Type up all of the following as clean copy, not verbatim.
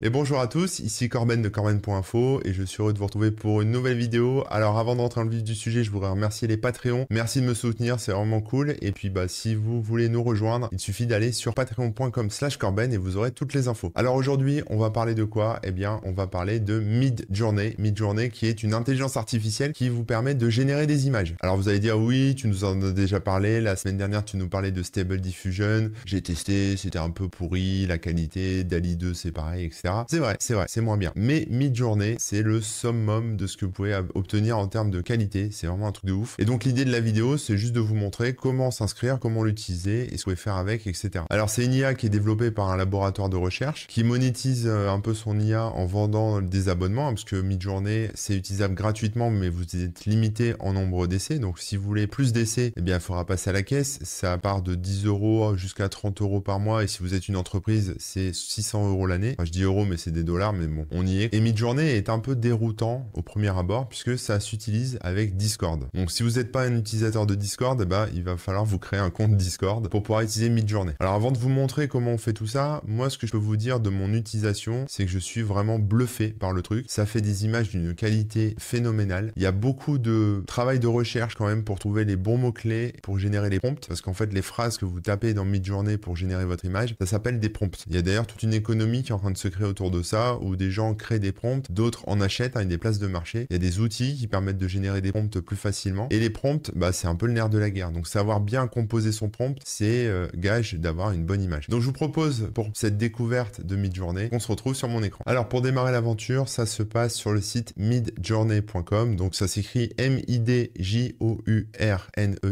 Et bonjour à tous, ici Corben de Corben.info et je suis heureux de vous retrouver pour une nouvelle vidéo. Alors avant d'entrer dans le vif du sujet, je voudrais remercier les Patreons. Merci de me soutenir, c'est vraiment cool. Et puis si vous voulez nous rejoindre, il suffit d'aller sur patreon.com/Corben et vous aurez toutes les infos. Alors aujourd'hui, on va parler de quoi? Eh bien, on va parler de Midjourney. Midjourney qui est une intelligence artificielle qui vous permet de générer des images. Alors vous allez dire oui, tu nous en as déjà parlé. La semaine dernière, tu nous parlais de Stable Diffusion. J'ai testé, c'était un peu pourri, la qualité, DALL-E 2 c'est pareil, etc. C'est vrai, c'est moins bien. Mais Midjourney, c'est le summum de ce que vous pouvez obtenir en termes de qualité. C'est vraiment un truc de ouf. Et donc l'idée de la vidéo, c'est juste de vous montrer comment s'inscrire, comment l'utiliser et ce que vous pouvez faire avec, etc. Alors c'est une IA qui est développée par un laboratoire de recherche qui monétise un peu son IA en vendant des abonnements, parce que Midjourney, c'est utilisable gratuitement, mais vous êtes limité en nombre d'essais. Donc si vous voulez plus d'essais, eh bien il faudra passer à la caisse. Ça part de 10 € jusqu'à 30 € par mois. Et si vous êtes une entreprise, c'est 600 € l'année. Enfin, je dis euros, mais c'est des dollars, mais bon, on y est. Et Midjourney est un peu déroutant au premier abord, puisque ça s'utilise avec Discord. Donc si vous n'êtes pas un utilisateur de Discord, il va falloir vous créer un compte Discord pour pouvoir utiliser Midjourney. Alors avant de vous montrer comment on fait tout ça, moi ce que je peux vous dire de mon utilisation, c'est que je suis vraiment bluffé par le truc. Ça fait des images d'une qualité phénoménale. Il y a beaucoup de travail de recherche quand même pour trouver les bons mots-clés pour générer les prompts, parce qu'en fait les phrases que vous tapez dans Midjourney pour générer votre image, ça s'appelle des prompts. Il y a d'ailleurs toute une économie qui est en train de se créer autour de ça, où des gens créent des prompts, d'autres en achètent, il y a des places de marché. Il y a des outils qui permettent de générer des prompts plus facilement. Et les prompts, c'est un peu le nerf de la guerre. Donc savoir bien composer son prompt, c'est gage d'avoir une bonne image. Donc je vous propose pour cette découverte de Midjourney qu'on se retrouve sur mon écran. Alors pour démarrer l'aventure, ça se passe sur le site midjourney.com. Donc ça s'écrit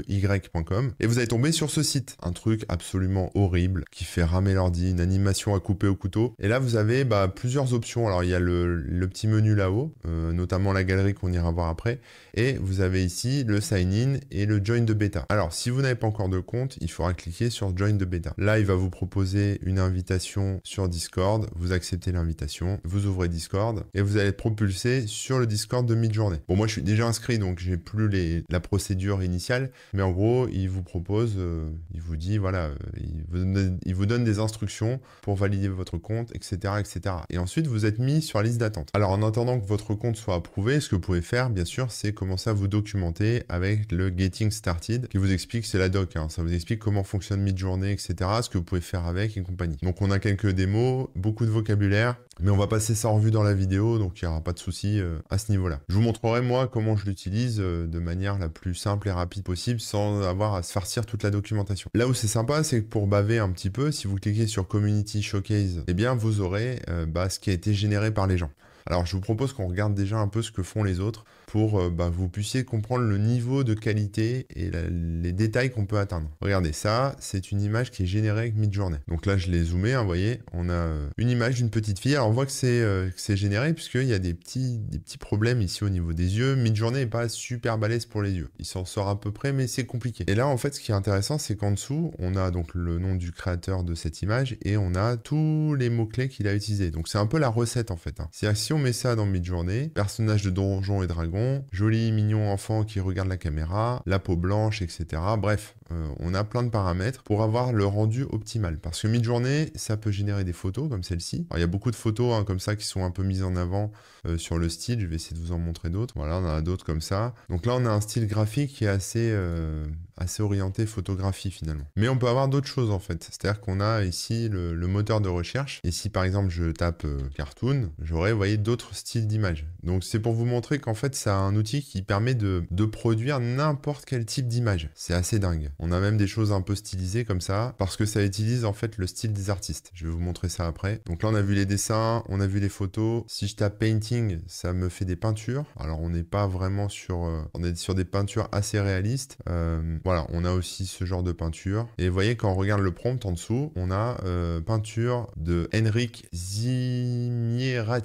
midjourney.com. Et vous allez tomber sur ce site. Un truc absolument horrible qui fait ramer l'ordi, une animation à couper au couteau. Et là vous avez plusieurs options. Alors il y a le petit menu là-haut, notamment la galerie qu'on ira voir après. Et vous avez ici le sign in et le join de bêta. Alors si vous n'avez pas encore de compte, il faudra cliquer sur join de bêta. Là il va vous proposer une invitation sur Discord. Vous acceptez l'invitation, vous ouvrez Discord et vous allez être propulsé sur le Discord de Midjourney. Bon, moi je suis déjà inscrit donc j'ai plus la procédure initiale, mais en gros il vous propose, il vous dit voilà, il vous donne des instructions pour valider votre compte, etc., etc. Et ensuite vous êtes mis sur la liste d'attente. Alors en attendant que votre compte soit approuvé, ce que vous pouvez faire bien sûr, c'est commencer à vous documenter avec le Getting Started qui vous explique, c'est la doc, ça vous explique comment fonctionne Midjourney, etc., ce que vous pouvez faire avec et compagnie. Donc on a quelques démos, beaucoup de vocabulaire, mais on va passer ça en revue dans la vidéo, donc il n'y aura pas de souci à ce niveau-là. Je vous montrerai moi comment je l'utilise de manière la plus simple et rapide possible sans avoir à se farcir toute la documentation. Là où c'est sympa, c'est que pour baver un petit peu, si vous cliquez sur Community Showcase, eh bien vous aurez ce qui a été généré par les gens. Alors je vous propose qu'on regarde déjà un peu ce que font les autres pour vous puissiez comprendre le niveau de qualité et les détails qu'on peut atteindre. Regardez, ça, c'est une image qui est générée avec Midjourney. Donc là, je l'ai zoomé, vous voyez, on a une image d'une petite fille. Alors on voit que c'est généré puisqu'il y a des petits problèmes ici au niveau des yeux. Midjourney n'est pas super balèze pour les yeux. Il s'en sort à peu près, mais c'est compliqué. Et là, en fait, ce qui est intéressant, c'est qu'en dessous, on a donc le nom du créateur de cette image et on a tous les mots-clés qu'il a utilisés. Donc c'est un peu la recette en fait. C'est-à-dire si on met ça dans Midjourney, personnage de Donjons et Dragons, joli mignon enfant qui regarde la caméra, la peau blanche, etc. Bref, on a plein de paramètres pour avoir le rendu optimal. Parce que Midjourney, ça peut générer des photos comme celle-ci. Alors il y a beaucoup de photos comme ça qui sont un peu mises en avant sur le style. Je vais essayer de vous en montrer d'autres. Voilà, on en a d'autres comme ça. Donc là, on a un style graphique qui est assez orienté photographie finalement. Mais on peut avoir d'autres choses en fait. C'est-à-dire qu'on a ici le moteur de recherche. Et si par exemple je tape cartoon, j'aurai, vous voyez, d'autres styles d'images. Donc c'est pour vous montrer qu'en fait, ça a un outil qui permet de produire n'importe quel type d'image. C'est assez dingue. On a même des choses un peu stylisées comme ça, parce que ça utilise en fait le style des artistes. Je vais vous montrer ça après. Donc là, on a vu les dessins, on a vu les photos. Si je tape painting, ça me fait des peintures. Alors on n'est pas vraiment sur... on est sur des peintures assez réalistes. Voilà, on a aussi ce genre de peinture. Et vous voyez, quand on regarde le prompt en dessous, on a peinture de Henryk Zimieracki.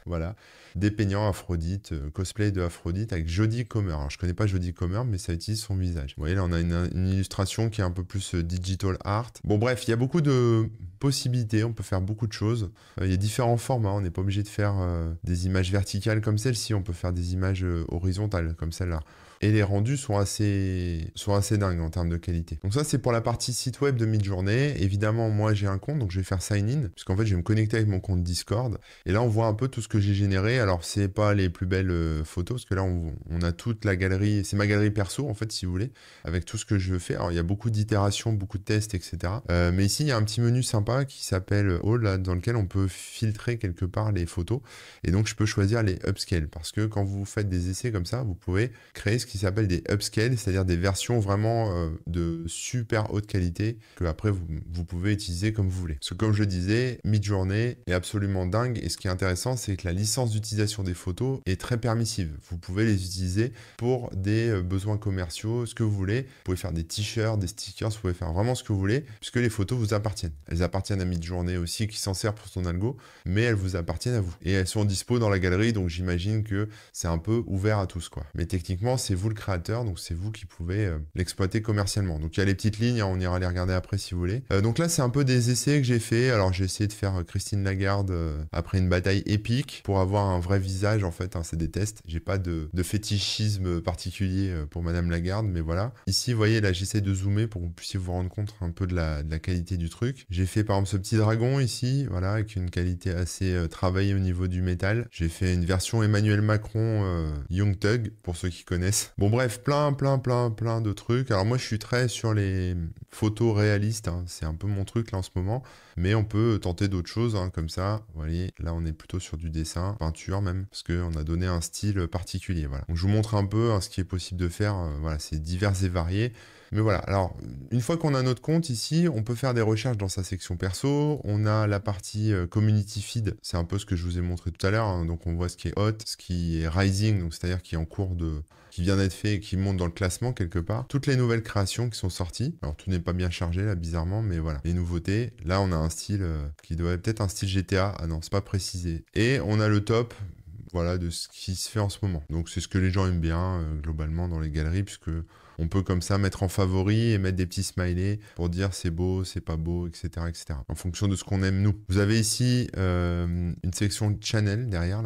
Voilà. Dépeignant Aphrodite, cosplay de Aphrodite avec Jodie Comer. Alors je connais pas Jodie Comer, mais ça utilise son visage. Vous voyez là, on a une illustration qui est un peu plus digital art. Bon bref, il y a beaucoup de possibilités, on peut faire beaucoup de choses. Il y a différents formats, on n'est pas obligé de faire des images verticales comme celle-ci, on peut faire des images horizontales comme celle-là. Et les rendus sont assez dingues en termes de qualité. Donc ça, c'est pour la partie site web de Midjourney. Évidemment, moi, j'ai un compte, donc je vais faire sign in, puisqu'en fait, je vais me connecter avec mon compte Discord. Et là, on voit un peu tout ce que j'ai généré. Alors, c'est pas les plus belles photos, parce que là, on a toute la galerie. C'est ma galerie perso, en fait, si vous voulez, avec tout ce que je veux faire. Alors, il y a beaucoup d'itérations, beaucoup de tests, etc. Mais ici, il y a un petit menu sympa qui s'appelle All, là, dans lequel on peut filtrer quelque part les photos. Et donc, je peux choisir les upscale, parce que quand vous faites des essais comme ça, vous pouvez créer ce qui s'appelle des upscale, c'est-à-dire des versions vraiment de super haute qualité que après vous pouvez utiliser comme vous voulez. Parce que comme je le disais, Midjourney est absolument dingue et ce qui est intéressant, c'est que la licence d'utilisation des photos est très permissive. Vous pouvez les utiliser pour des besoins commerciaux, ce que vous voulez. Vous pouvez faire des t-shirts, des stickers, vous pouvez faire vraiment ce que vous voulez puisque les photos vous appartiennent. Elles appartiennent à Midjourney aussi qui s'en sert pour son algo, mais elles vous appartiennent à vous. Et elles sont dispo dans la galerie, donc j'imagine que c'est un peu ouvert à tous, quoi. Mais techniquement, c'est vous le créateur, donc c'est vous qui pouvez l'exploiter commercialement. Donc il y a les petites lignes, hein, on ira les regarder après si vous voulez. Donc là, c'est un peu des essais que j'ai fait. Alors j'ai essayé de faire Christine Lagarde après une bataille épique pour avoir un vrai visage, en fait, hein, c'est des tests. J'ai pas de fétichisme particulier pour Madame Lagarde, mais voilà. Ici, vous voyez, là, j'essaie de zoomer pour que vous puissiez vous rendre compte un peu de la qualité du truc. J'ai fait par exemple ce petit dragon ici, voilà, avec une qualité assez travaillée au niveau du métal. J'ai fait une version Emmanuel Macron Young Thug, pour ceux qui connaissent. Bon bref, plein de trucs. Alors moi, je suis très sur les photos réalistes, hein. C'est un peu mon truc là en ce moment. Mais on peut tenter d'autres choses, hein, comme ça. Vous voyez, là, on est plutôt sur du dessin, peinture même, parce qu'on a donné un style particulier, voilà. Donc je vous montre un peu hein, ce qui est possible de faire. Voilà, c'est divers et varié. Mais voilà, alors, une fois qu'on a notre compte ici, on peut faire des recherches dans sa section perso. On a la partie community feed, c'est un peu ce que je vous ai montré tout à l'heure. Hein. Donc on voit ce qui est hot, ce qui est rising, donc c'est-à-dire qui est en cours de... qui vient d'être fait et qui monte dans le classement quelque part. Toutes les nouvelles créations qui sont sorties. Alors tout n'est pas bien chargé là, bizarrement, mais voilà. Les nouveautés, là on a un style qui doit être peut-être un style GTA. Ah non, c'est pas précisé. Et on a le top... voilà, de ce qui se fait en ce moment. Donc c'est ce que les gens aiment bien, globalement, dans les galeries, puisque on peut comme ça mettre en favori et mettre des petits smileys pour dire c'est beau, c'est pas beau, etc., etc. En fonction de ce qu'on aime nous. Vous avez ici une section channel derrière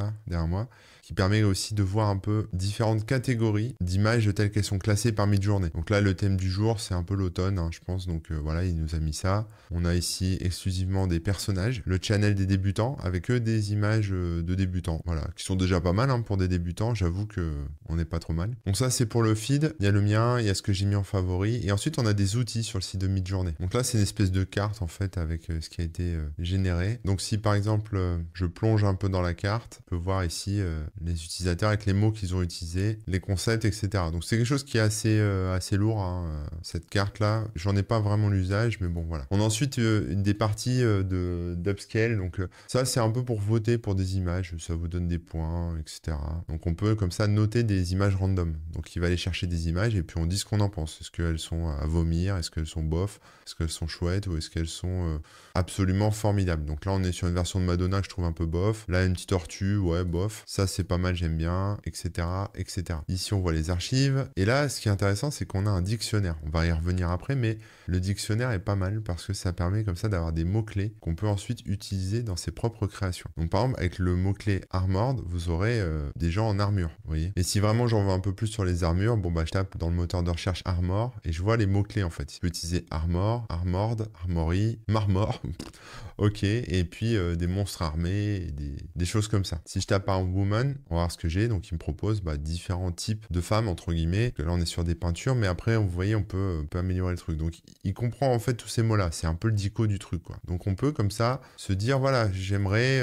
moi, qui permet aussi de voir un peu différentes catégories d'images telles qu'elles sont classées par Midjourney. Donc là, le thème du jour, c'est un peu l'automne, hein, je pense. Donc voilà, il nous a mis ça. On a ici exclusivement des personnages. Le channel des débutants, avec eux des images de débutants, voilà, qui sont déjà pas mal hein, pour des débutants. J'avoue que on n'est pas trop mal. Donc ça, c'est pour le feed. Il y a le mien, il y a ce que j'ai mis en favori. Et ensuite, on a des outils sur le site de Midjourney. Donc là, c'est une espèce de carte, en fait, avec ce qui a été généré. Donc si, par exemple, je plonge un peu dans la carte, on peut voir ici... les utilisateurs avec les mots qu'ils ont utilisés, les concepts, etc. Donc c'est quelque chose qui est assez lourd, hein, cette carte-là. J'en ai pas vraiment l'usage, mais bon, voilà. On a ensuite des parties d'upscale, donc ça c'est un peu pour voter pour des images, ça vous donne des points, etc. Donc on peut comme ça noter des images random. Donc il va aller chercher des images et puis on dit ce qu'on en pense. Est-ce qu'elles sont à vomir, est-ce qu'elles sont bof, est-ce qu'elles sont chouettes ou est-ce qu'elles sont absolument formidables. Donc là on est sur une version de Madonna que je trouve un peu bof. Là une petite tortue, ouais bof. Ça c'est pas mal, j'aime bien, etc., etc. Ici, on voit les archives. Et là, ce qui est intéressant, c'est qu'on a un dictionnaire. On va y revenir après, mais le dictionnaire est pas mal parce que ça permet comme ça d'avoir des mots-clés qu'on peut ensuite utiliser dans ses propres créations. Donc, par exemple, avec le mot-clé Armored, vous aurez des gens en armure, vous voyez. Et si vraiment j'en veux un peu plus sur les armures, bon, bah, je tape dans le moteur de recherche Armor et je vois les mots-clés, en fait. Je peux utiliser Armor, Armored, Armory, Marmor. Ok, et puis des monstres armés, et des choses comme ça. Si je tape par Woman, on va voir ce que j'ai. Donc il me propose différents types de femmes, entre guillemets. Là on est sur des peintures, mais après vous voyez on peut améliorer le truc. Donc il comprend en fait tous ces mots-là. C'est un peu le dico du truc, quoi. Donc on peut comme ça se dire, voilà, j'aimerais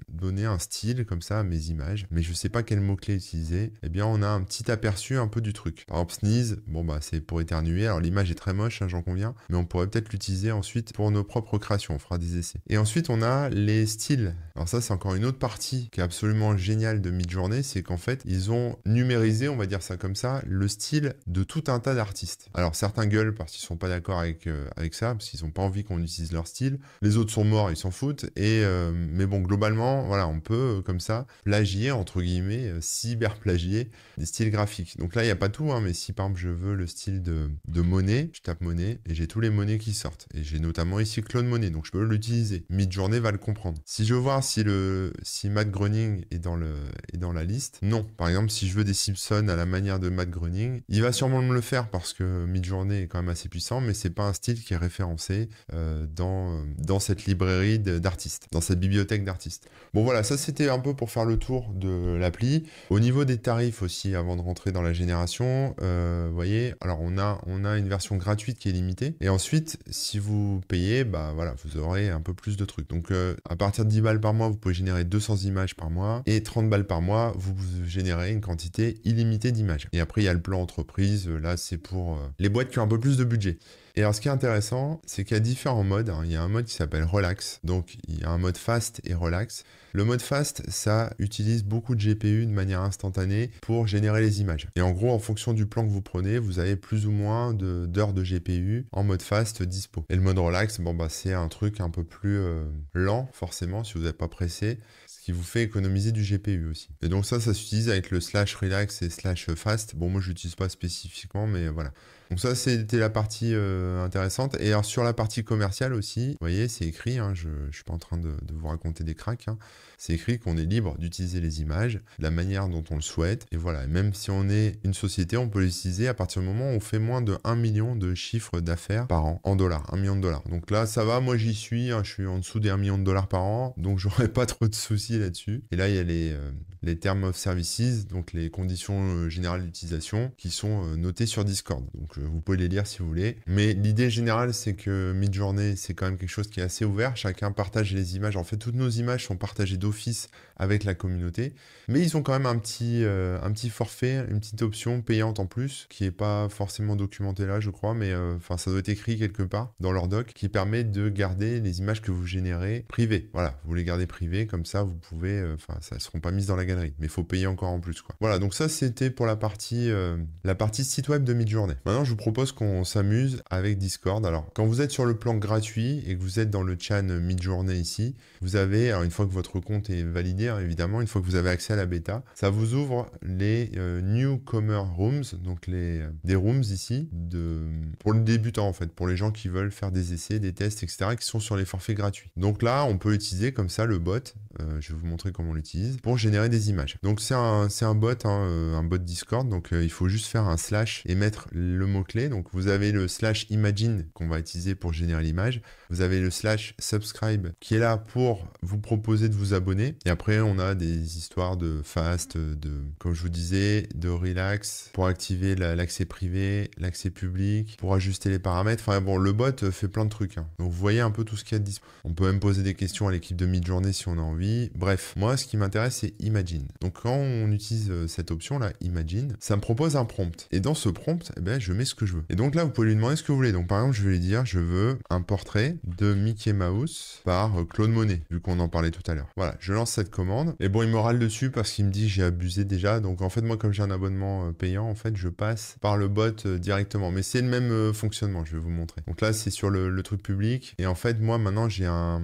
donner un style comme ça à mes images, mais je sais pas quel mot-clé utiliser. Eh bien on a un petit aperçu un peu du truc. Par exemple sneeze, bon bah c'est pour éternuer. Alors l'image est très moche, hein, j'en conviens, mais on pourrait peut-être l'utiliser ensuite pour nos propres créations. On fera des essais. Et ensuite, on a les styles. Alors ça, c'est encore une autre partie qui est absolument géniale de Midjourney, c'est qu'en fait, ils ont numérisé, on va dire ça comme ça, le style de tout un tas d'artistes. Alors certains gueulent parce qu'ils sont pas d'accord avec ça, parce qu'ils ont pas envie qu'on utilise leur style. Les autres sont morts, ils s'en foutent. Mais bon, globalement, voilà, on peut comme ça plagier, entre guillemets, cyber-plagier des styles graphiques. Donc là, il n'y a pas tout, hein, mais si par exemple je veux le style de Monet, je tape Monet et j'ai tous les monnaies qui sortent. Et j'ai notamment ici Claude Monet, donc je peux l'utiliser. Midjourney va le comprendre. Si je veux voir si Matt Groening est dans la liste, non. Par exemple, si je veux des Simpsons à la manière de Matt Groening, il va sûrement me le faire parce que Midjourney est quand même assez puissant, mais c'est pas un style qui est référencé dans cette librairie d'artistes, dans cette bibliothèque d'artistes. Bon voilà, ça c'était un peu pour faire le tour de l'appli. Au niveau des tarifs aussi, avant de rentrer dans la génération, vous voyez, alors on a une version gratuite qui est limitée, et ensuite, si vous payez, bah voilà, vous aurez un peu plus de trucs. Donc à partir de 10 balles par mois, vous pouvez générer 200 images par mois, et 30 balles par mois, vous générez une quantité illimitée d'images. Et après, il y a le plan entreprise, là c'est pour les boîtes qui ont un peu plus de budget. Et alors, ce qui est intéressant, c'est qu'il y a différents modes. Il y a un mode qui s'appelle Relax. Donc, il y a un mode Fast et Relax. Le mode Fast, ça utilise beaucoup de GPU de manière instantanée pour générer les images. Et en gros, en fonction du plan que vous prenez, vous avez plus ou moins d'heures de GPU en mode Fast dispo. Et le mode Relax, bon, bah, c'est un truc un peu plus lent, forcément, si vous n'êtes pas pressé. Ce qui vous fait économiser du GPU aussi. Et donc ça s'utilise avec le /relax et /fast. Bon, moi, je l'utilise pas spécifiquement, mais voilà. Donc ça, c'était la partie intéressante. Et alors, sur la partie commerciale aussi, vous voyez, c'est écrit, hein, je ne suis pas en train de vous raconter des cracks, hein, c'est écrit qu'on est libre d'utiliser les images de la manière dont on le souhaite. Et voilà, même si on est une société, on peut l'utiliser à partir du moment où on fait moins de 1 million de chiffre d'affaires par an, en dollars, 1 million de dollars. Donc là, ça va, moi j'y suis, hein, je suis en dessous des 1 million de dollars par an, donc j'aurais pas trop de soucis là-dessus. Et là, il y a les terms of services, donc les conditions générales d'utilisation, qui sont notées sur Discord. Donc vous pouvez les lire si vous voulez. Mais l'idée générale, c'est que Midjourney, c'est quand même quelque chose qui est assez ouvert. Chacun partage les images. En fait, toutes nos images sont partagées d'office avec la communauté. Mais ils ont quand même un petit forfait, une petite option payante en plus, qui n'est pas forcément documentée là, je crois, mais enfin ça doit être écrit quelque part dans leur doc, qui permet de garder les images que vous générez privées. Voilà, vous les gardez privées, comme ça vous pouvez, enfin ça ne seront pas mises dans la galerie, mais il faut payer encore en plus, quoi. Voilà, donc ça c'était pour la partie site web de Midjourney. Maintenant je vous propose qu'on s'amuse avec Discord. Alors quand vous êtes sur le plan gratuit et que vous êtes dans le chat Midjourney ici, vous avez, alors une fois que votre compte est validé, hein, évidemment, une fois que vous avez accès à la bêta, ça vous ouvre les Newcomer Rooms, donc des rooms ici, pour le débutant en fait, pour les gens qui veulent faire des essais, des tests, etc., qui sont sur les forfaits gratuits. Donc là, on peut utiliser comme ça le bot, je vais vous montrer comment on l'utilise, pour générer des images. Donc c'est un bot, hein, un bot Discord, donc il faut juste faire un slash et mettre le mot-clé. Donc vous avez le /imagine qu'on va utiliser pour générer l'image. Vous avez le /subscribe qui est là pour vous proposer de vous abonner. Et après, on a des histoires de fast, comme je vous disais, de relax, pour activer l'accès privé, l'accès public, pour ajuster les paramètres. Enfin bon, le bot fait plein de trucs, hein. Donc vous voyez un peu tout ce qu'il y a de disponible. On peut même poser des questions à l'équipe de Midjourney si on a envie. Bref, moi, ce qui m'intéresse, c'est Imagine. Donc quand on utilise cette option-là, Imagine, ça me propose un prompt. Et dans ce prompt, eh ben, je mets ce que je veux. Et donc là, vous pouvez lui demander ce que vous voulez. Donc par exemple, je vais lui dire, je veux un portrait de Mickey Mouse par Claude Monet, vu qu'on en parlait tout à l'heure. Voilà, je lance cette commande. Et bon, il me râle dessus parce qu'il me dit j'ai abusé déjà. Donc en fait, moi, comme j'ai un abonnement payant, en fait, je passe par le bot directement. Mais c'est le même fonctionnement, je vais vous montrer. Donc là, c'est sur le truc public. Et en fait, moi, maintenant,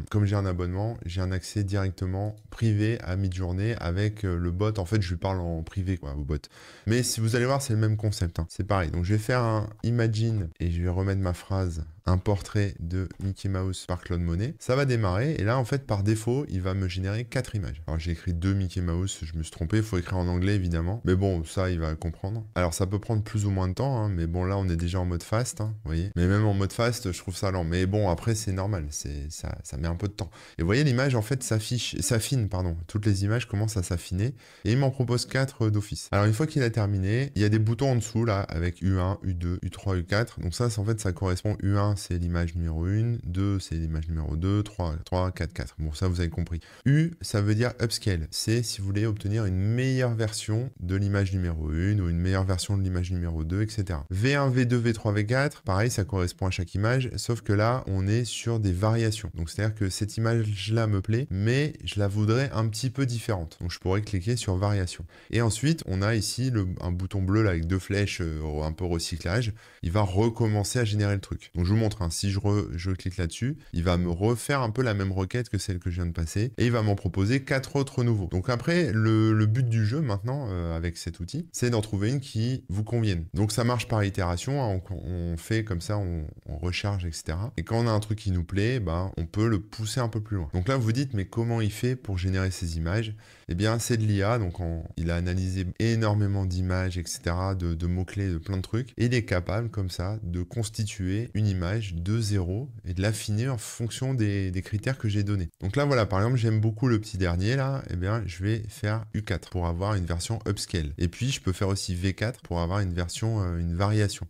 comme j'ai un abonnement, j'ai un accès directement privé à Midjourney avec le bot. En fait, je lui parle en privé, quoi, au bot. Mais si vous allez voir, c'est le même concept, hein. C'est pareil. Donc je vais faire un Imagine et je vais remettre ma phrase, un portrait de Mickey Mouse par Claude Monet. Ça va démarrer et là en fait par défaut il va me générer 4 images. Alors j'ai écrit 2 Mickey Mouse, je me suis trompé, il faut écrire en anglais évidemment. Mais bon, ça il va comprendre. Alors ça peut prendre plus ou moins de temps, hein, mais bon là on est déjà en mode fast, hein, vous voyez. Mais même en mode fast, je trouve ça lent. Mais bon après c'est normal, ça met un peu de temps. Et vous voyez l'image en fait s'affine, pardon. Toutes les images commencent à s'affiner et il m'en propose 4 d'office. Alors une fois qu'il a terminé, il y a des boutons en dessous là avec U1, U2, U3, U4. Donc ça en fait ça correspond U1 1 c'est l'image numéro 1, 2 c'est l'image numéro 2, 3, 4, 4. Bon, ça vous avez compris. U, ça veut dire upscale. C'est si vous voulez obtenir une meilleure version de l'image numéro 1 ou une meilleure version de l'image numéro 2, etc. V1, V2, V3, V4, pareil, ça correspond à chaque image, sauf que là, on est sur des variations. Donc, c'est-à-dire que cette image-là me plaît, mais je la voudrais un petit peu différente. Donc, je pourrais cliquer sur variation. Et ensuite, on a ici un bouton bleu là, avec 2 flèches, un peu recyclage. Il va recommencer à générer le truc. Donc, je vous montre, hein, si je clique là-dessus, il va me refaire un peu la même requête que celle que je viens de passer et il va m'en proposer 4 autres nouveaux. Donc, après, le but du jeu maintenant, avec cet outil, c'est d'en trouver une qui vous convienne. Donc, ça marche par itération, hein, on fait comme ça, on recharge, etc. Et quand on a un truc qui nous plaît, bah, on peut le pousser un peu plus loin. Donc là, vous dites, mais comment il fait pour générer ces images? Eh bien, c'est de l'IA, donc il a analysé énormément d'images, etc., de mots-clés, de plein de trucs, et il est capable, comme ça, de constituer une image de zéro et de l'affiner en fonction des critères que j'ai donnés. Donc là, voilà, par exemple, j'aime beaucoup le petit dernier, là, eh bien, je vais faire U4 pour avoir une version upscale. Et puis, je peux faire aussi V4 pour avoir une version, une variation.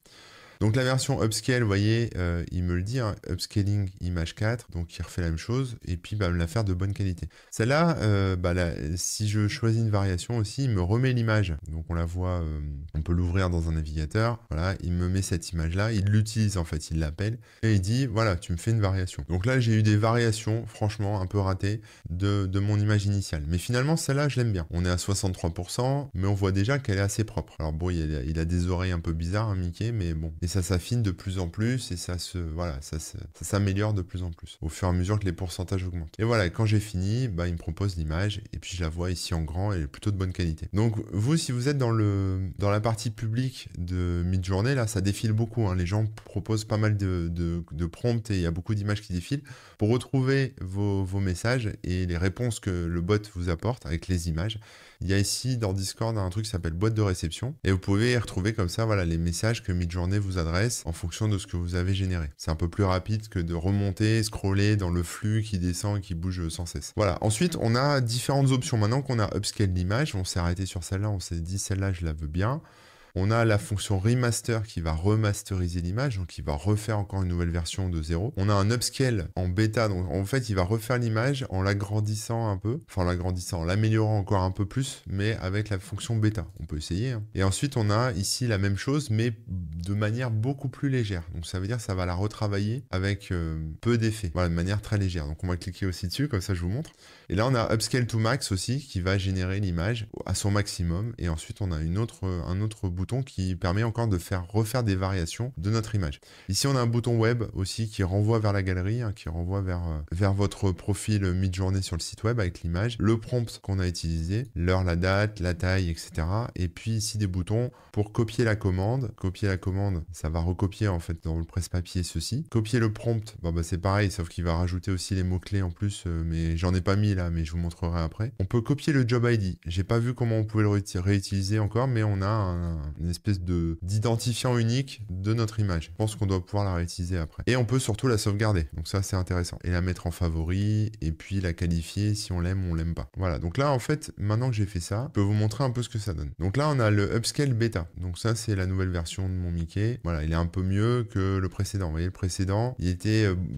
Donc la version upscale, vous voyez, il me le dit, hein, upscaling image 4, donc il refait la même chose, et puis me la faire de bonne qualité. Celle-là, si je choisis une variation aussi, il me remet l'image. Donc on la voit, on peut l'ouvrir dans un navigateur, voilà, il me met cette image-là, il l'utilise en fait, il l'appelle, et il dit, voilà, tu me fais une variation. Donc là, j'ai eu des variations, franchement, un peu ratées de mon image initiale. Mais finalement, celle-là, je l'aime bien. On est à 63%, mais on voit déjà qu'elle est assez propre. Alors bon, il a des oreilles un peu bizarres, hein, Mickey, mais bon. Et ça s'affine de plus en plus et ça s'améliore de plus en plus au fur et à mesure que les pourcentages augmentent. Et voilà, quand j'ai fini, bah, il me propose l'image et puis je la vois ici en grand et elle est plutôt de bonne qualité. Donc vous, si vous êtes dans la partie publique de Midjourney, là, ça défile beaucoup, hein. Les gens proposent pas mal de prompts et il y a beaucoup d'images qui défilent pour retrouver vos messages et les réponses que le bot vous apporte avec les images. Il y a ici dans Discord un truc qui s'appelle boîte de réception et vous pouvez y retrouver comme ça, voilà, les messages que Midjourney vous adresse en fonction de ce que vous avez généré. C'est un peu plus rapide que de remonter, scroller dans le flux qui descend et qui bouge sans cesse. Voilà. Ensuite, on a différentes options. Maintenant qu'on a upscale l'image, on s'est arrêté sur celle-là, on s'est dit celle-là, je la veux bien. On a la fonction remaster qui va remasteriser l'image, donc il va refaire encore une nouvelle version de 0. On a un upscale en bêta, donc en fait il va refaire l'image en l'agrandissant un peu, enfin en l'améliorant encore un peu plus, mais avec la fonction bêta. On peut essayer, hein. Et ensuite on a ici la même chose, mais de manière beaucoup plus légère. Donc ça veut dire que ça va la retravailler avec peu d'effets, voilà, de manière très légère. Donc on va cliquer aussi dessus, comme ça je vous montre. Et là on a upscale to max aussi, qui va générer l'image à son maximum. Et ensuite on a un autre bouton qui permet encore de refaire des variations de notre image. Ici, on a un bouton web aussi qui renvoie vers la galerie, hein, qui renvoie vers votre profil Midjourney sur le site web avec l'image, le prompt qu'on a utilisé, l'heure, la date, la taille, etc. Et puis ici, des boutons pour copier la commande. Copier la commande, ça va recopier en fait dans le presse-papier ceci. Copier le prompt, c'est pareil, sauf qu'il va rajouter aussi les mots-clés en plus, mais j'en ai pas mis là, mais je vous montrerai après. On peut copier le job ID. J'ai pas vu comment on pouvait le réutiliser encore, mais on a une espèce d'identifiant unique de notre image. Je pense qu'on doit pouvoir la réutiliser après. Et on peut surtout la sauvegarder. Donc ça, c'est intéressant. Et la mettre en favori, et puis la qualifier si on l'aime ou on l'aime pas. Voilà. Donc là, en fait, maintenant que j'ai fait ça, je peux vous montrer un peu ce que ça donne. Donc là, on a le upscale bêta. Donc ça, c'est la nouvelle version de mon Mickey. Voilà, il est un peu mieux que le précédent. Vous voyez, le précédent, il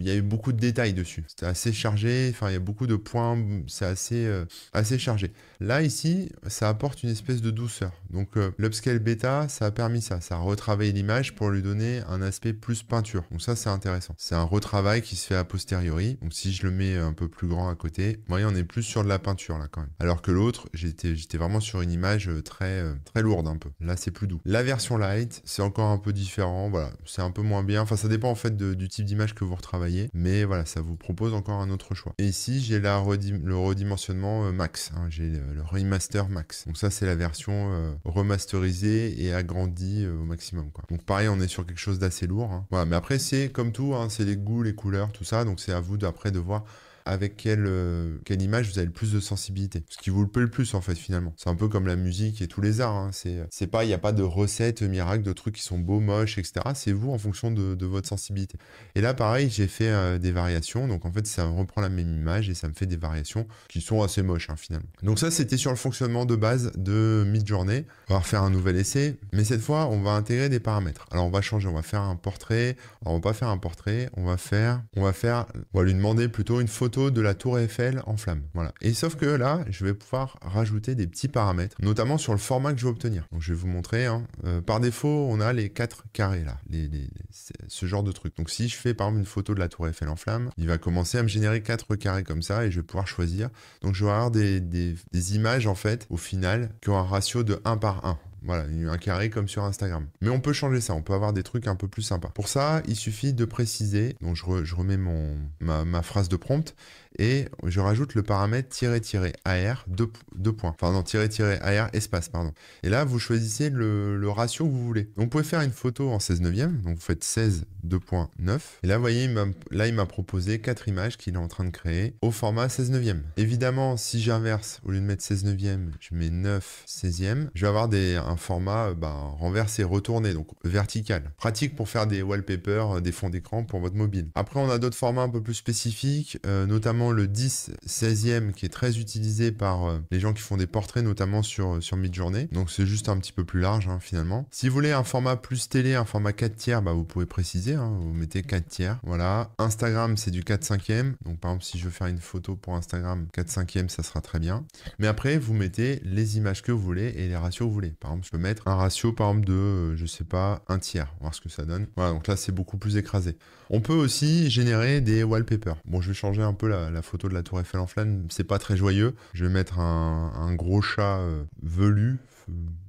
y a eu beaucoup de détails dessus. C'était assez chargé. Enfin, il y a beaucoup de points. C'est assez chargé. Là, ici, ça apporte une espèce de douceur. Donc l'upscale bêta, ça a permis ça. Ça a retravaillé l'image pour lui donner un aspect plus peinture. Donc ça, c'est intéressant. C'est un retravail qui se fait a posteriori. Donc si je le mets un peu plus grand à côté, vous voyez, on est plus sur de la peinture là quand même. Alors que l'autre, j'étais vraiment sur une image très lourde un peu. Là, c'est plus doux. La version light, c'est encore un peu différent. Voilà, c'est un peu moins bien. Enfin, ça dépend en fait du type d'image que vous retravaillez. Mais voilà, ça vous propose encore un autre choix. Et ici, j'ai le redimensionnement max. Hein. J'ai le remaster max. Donc ça, c'est la version remasterisée et agrandie au maximum, quoi. Donc pareil, on est sur quelque chose d'assez lourd, hein. Voilà, mais après, c'est comme tout, hein, c'est les goûts, les couleurs, tout ça. Donc c'est à vous après de voir avec quelle image vous avez le plus de sensibilité. Ce qui vous le plaît le plus en fait finalement. C'est un peu comme la musique et tous les arts. Hein. C'est pas, il n'y a pas de recettes miracles, de trucs qui sont beaux, moches, etc. C'est vous en fonction de votre sensibilité. Et là pareil, j'ai fait des variations. Donc en fait, ça reprend la même image et ça me fait des variations qui sont assez moches hein, finalement. Donc ça, c'était sur le fonctionnement de base de Midjourney. On va refaire un nouvel essai, mais cette fois, on va intégrer des paramètres. Alors on va changer, on va faire un portrait. Alors on va pas faire un portrait, on va lui demander plutôt une photo de la tour Eiffel en flammes. Voilà. Et sauf que là, je vais pouvoir rajouter des petits paramètres, notamment sur le format que je vais obtenir. Donc je vais vous montrer. Hein. Par défaut, on a les 4 carrés là, ce genre de truc. Donc si je fais par exemple une photo de la tour Eiffel en flammes, il va commencer à me générer 4 carrés comme ça et je vais pouvoir choisir. Donc je vais avoir des images en fait au final qui ont un ratio de 1 par 1. Voilà, un carré comme sur Instagram. Mais on peut changer ça, on peut avoir des trucs un peu plus sympas. Pour ça, il suffit de préciser, donc je remets ma phrase de prompt, et je rajoute le paramètre -AR, deux points. Enfin non, -AR, espace, pardon. Et là, vous choisissez le ratio que vous voulez. Donc vous pouvez faire une photo en 16/9, donc vous faites 16 2.9. Et là, vous voyez, il m'a proposé 4 images qu'il est en train de créer au format 16/9. Évidemment, si j'inverse, au lieu de mettre 16/9, je mets 9 16e, je vais avoir un format renversé, retourné, donc vertical. Pratique pour faire des wallpapers, des fonds d'écran pour votre mobile. Après, on a d'autres formats un peu plus spécifiques, notamment le 10 16e qui est très utilisé par les gens qui font des portraits, notamment sur Midjourney. Donc c'est juste un petit peu plus large hein, finalement. Si vous voulez un format plus télé, un format 4/3, vous pouvez préciser, hein, vous mettez 4/3. Voilà. Instagram, c'est du 4/5e. Donc par exemple, si je veux faire une photo pour Instagram, 4/5e, ça sera très bien. Mais après, vous mettez les images que vous voulez et les ratios que vous voulez. Par exemple, je peux mettre un ratio par exemple de, je sais pas, 1/3. On va voir ce que ça donne. Voilà, donc là, c'est beaucoup plus écrasé. On peut aussi générer des wallpapers. Bon, je vais changer un peu la photo de la tour Eiffel en flammes. C'est pas très joyeux. Je vais mettre un gros chat velu,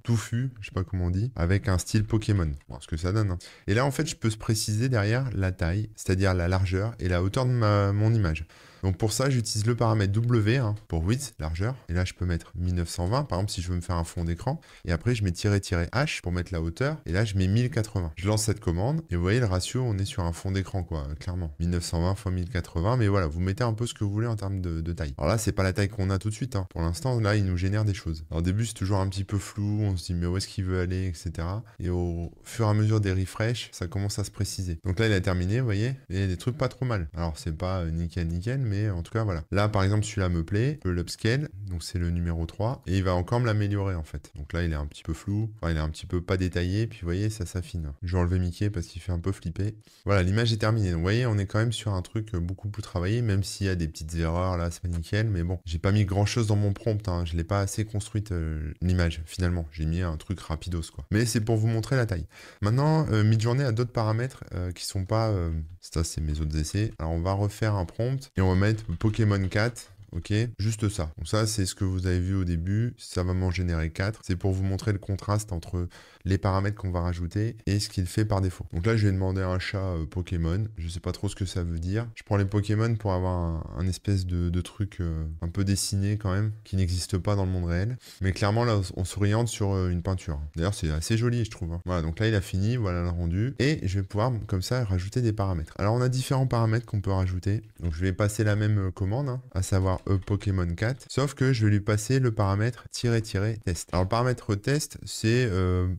touffu, je sais pas comment on dit, avec un style Pokémon. Voir ce que ça donne. Hein. Et là, en fait, je peux se préciser derrière la taille, c'est-à-dire la largeur et la hauteur de mon image. Donc pour ça, j'utilise le paramètre W hein, pour width, largeur. Et là, je peux mettre 1920, par exemple, si je veux me faire un fond d'écran. Et après, je mets -H pour mettre la hauteur. Et là, je mets 1080. Je lance cette commande. Et vous voyez, le ratio, on est sur un fond d'écran, quoi, clairement. 1920 x 1080. Mais voilà, vous mettez un peu ce que vous voulez en termes de taille. Alors là, c'est pas la taille qu'on a tout de suite. Hein. Pour l'instant, là, il nous génère des choses. Alors au début, c'est toujours un petit peu flou. On se dit, mais où est-ce qu'il veut aller, etc. Et au fur et à mesure des refresh, ça commence à se préciser. Donc là, il a terminé, vous voyez. Et il y a des trucs pas trop mal. Alors, c'est pas nickel, mais en tout cas, voilà. Là, par exemple, celui-là me plaît. Je peux l'upscale. Donc, c'est le numéro 3. Et il va encore me l'améliorer, en fait. Donc là, il est un petit peu flou. Enfin, il est un petit peu pas détaillé. Puis, vous voyez, ça s'affine. Je vais enlever Mickey parce qu'il fait un peu flipper. Voilà, l'image est terminée. Donc, vous voyez, on est quand même sur un truc beaucoup plus travaillé, même s'il y a des petites erreurs. Là, c'est pas nickel. Mais bon, j'ai pas mis grand-chose dans mon prompt. Hein. Je l'ai pas assez construite, l'image, finalement. J'ai mis un truc rapidos, quoi. Mais c'est pour vous montrer la taille. Maintenant, Midjourney a d'autres paramètres qui sont pas... ça, c'est mes autres essais. Alors, on va refaire un prompt et on va mettre Pokémon 4. Ok, juste ça. Donc ça, c'est ce que vous avez vu au début. Ça va m'en générer 4. C'est pour vous montrer le contraste entre les paramètres qu'on va rajouter et ce qu'il fait par défaut. Donc là, je vais demander un chat Pokémon. Je sais pas trop ce que ça veut dire. Je prends les Pokémon pour avoir un espèce de truc un peu dessiné quand même, qui n'existe pas dans le monde réel. Mais clairement, là, on s'oriente sur une peinture. D'ailleurs, c'est assez joli, je trouve. Hein. Voilà, donc là, il a fini. Voilà le rendu. Et je vais pouvoir, comme ça, rajouter des paramètres. Alors, on a différents paramètres qu'on peut rajouter. Donc, je vais passer la même commande, hein, à savoir Pokémon 4, sauf que je vais lui passer le paramètre -test. Alors le paramètre test, c'est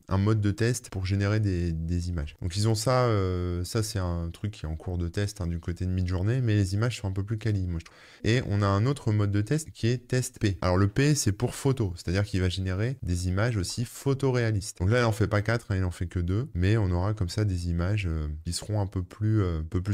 un mode de test pour générer des images. Donc ils ont ça, ça c'est un truc qui est en cours de test hein, du côté de Midjourney, mais les images sont un peu plus quali, moi je trouve. Et on a un autre mode de test qui est test P. Alors le P c'est pour photo, c'est-à-dire qu'il va générer des images aussi photoréalistes. Donc là il en fait pas 4, hein, il en fait que 2, mais on aura comme ça des images qui seront un peu plus